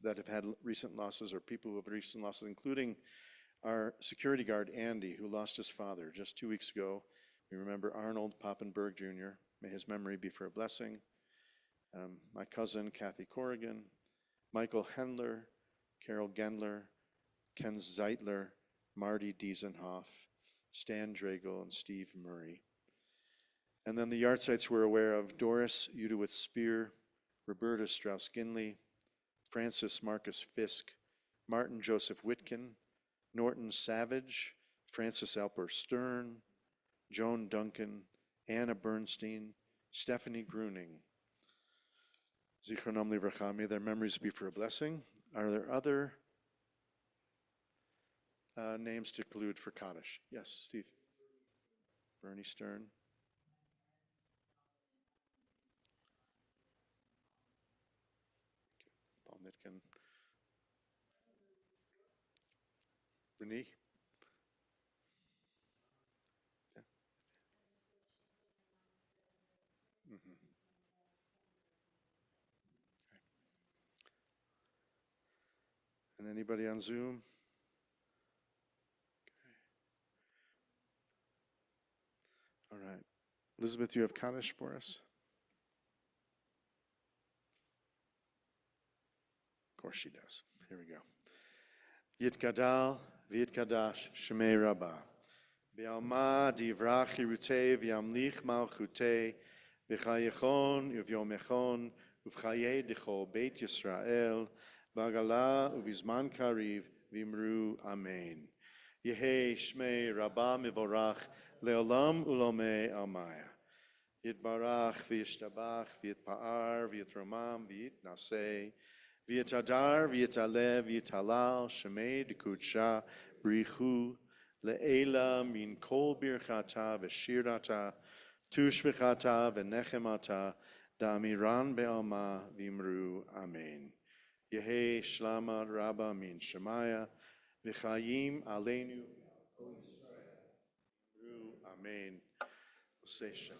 that have had recent losses, or people who have recent losses, including our security guard, Andy, who lost his father just 2 weeks ago. We remember Arnold Poppenberg Jr. May his memory be for a blessing. My cousin, Kathy Corrigan, Michael Hendler, Carol Gendler, Ken Zeitler, Marty Diesenhoff, Stan Dragle, and Steve Murray. And then the yahrzeits we're aware of: Doris Udowitz Spear, Roberta Strauss-Ginley, Francis Marcus Fisk, Martin Joseph Whitkin, Norton Savage, Francis Alper Stern, Joan Duncan, Anna Bernstein, Stephanie Gruning. Zichronam Livracha, may their memories be for a blessing. Are there other names to include for Kaddish? Yes, Steve. Bernie Stern. Paul Nitkin. Renee. Yeah. Mm-hmm. And anybody on Zoom? All right. Elizabeth, you have Kaddish for us? Of course she does. Here we go. Yitgadal v'yitkadash Shemei Rabbah. V'yalma divrach yirutei v'yamlich malchutei v'chayechon uv'yomechon uv'chayei d'chol Beit Yisrael v'agala uv'izman kariv v'imru Amen. Yehei Shmei Rabbah mivorach leolam ulomei almaya. Yitbarach v'yishtabach v'yitpa'ar v'yitromam v'yitnasei v'yitadar v'yitalev v'yitalal shemei d'kudsha brichu le'ela min kol birchata v'shirata tushbechata v'nechemata da'amiran be'alma v'imru Amen. Yehei shlama rabba min shemaya v'chayim aleinu v'imru Amen. Say Shem.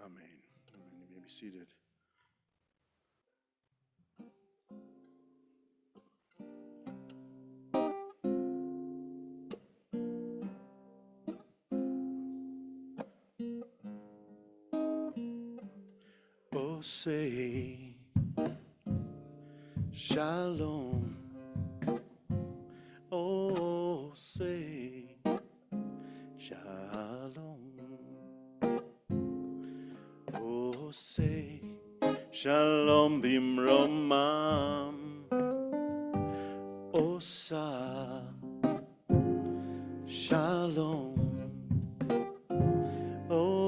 Amen. Amen. You may be seated. Oh, say shalom. Oh, say shalom. Oh, say shalom bimromam. Osa shalom. Oh,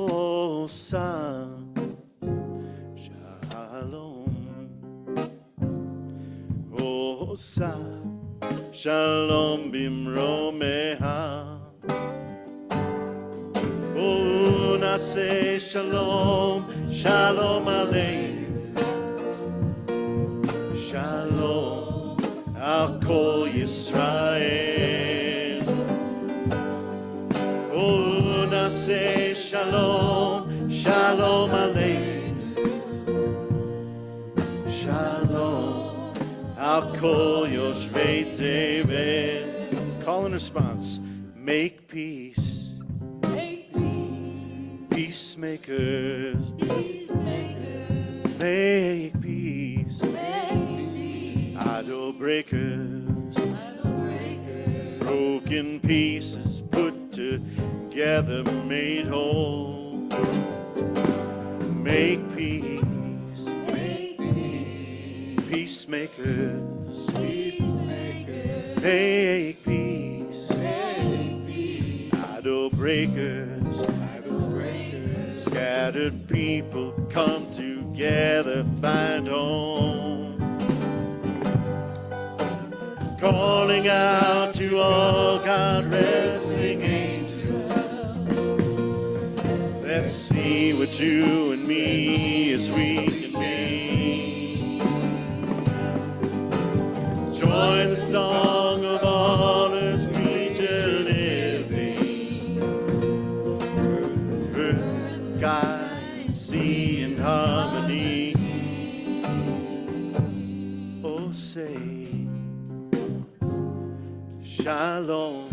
Osa, Shalom Bimromeha. Oh, Nase Shalom, Shalom Aleim. Shalom, Al Kol Yisrael. Oh, Nase Shalom, Shalom Aleim. Shalom, Al Kol Yoshvei Tevet. Call and response. Make peace. Make peace. Peacemakers. Peacemakers. Make peace. Make peace. Idol breakers. Idol breakers. Broken pieces put together, made whole. Make peace. Make peace. Peacemakers. Peacemakers. Make peace. Make peace. Idol breakers. Idol breakers. Scattered people come together, find home. Calling out to all God wrestling angels. Let's see what you and me as we can be. Join the song of all earth's creature living. Earth, sky, sea, and harmony. Oh, say Shalom.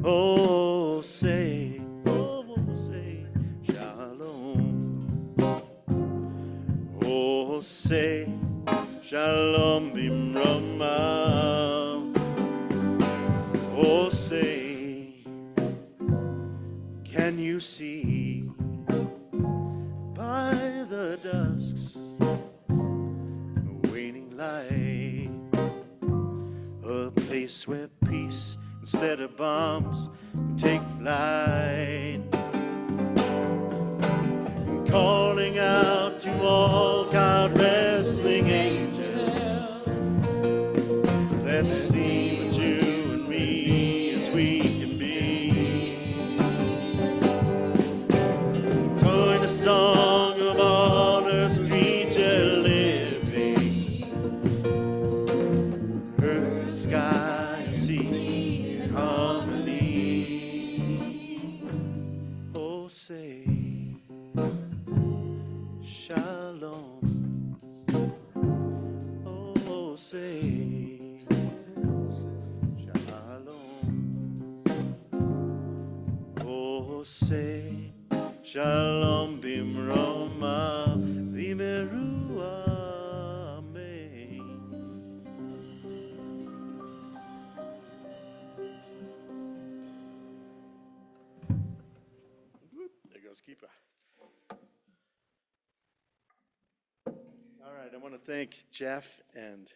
Oh, say Shalom. Oh, say Shalom Bimrama. Oh, say, can you see by the dusk's waning light a place where peace instead of bombs can take flight? Calling out to all God wrestling angels. Let's see what you and me as we can be. Join the song of all earth's creature living. Earth, sky, sea, and harmony. Oh, say Shalom. Oh, say Shalom. Oh, say Shalom Bimroma Vimeru Amen. There goes Keepa. All right, I want to thank Jeff and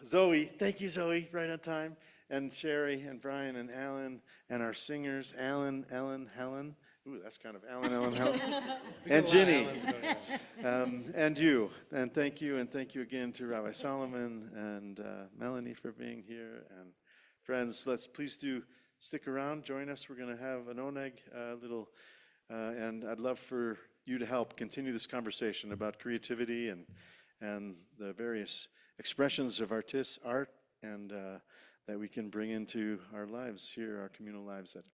Zoe. Thank you, Zoe, right on time. And Sherry and Brian and Alan and our singers, Alan, Ellen, Helen. Ooh, that's kind of Alan, Ellen, Helen. And Ginny. And you. And thank you again to Rabbi Saloman and Melanie for being here. And friends, please do stick around, join us. We're going to have an oneg little, and I'd love for you to help continue this conversation about creativity and the various expressions of art and that we can bring into our lives here, our communal lives at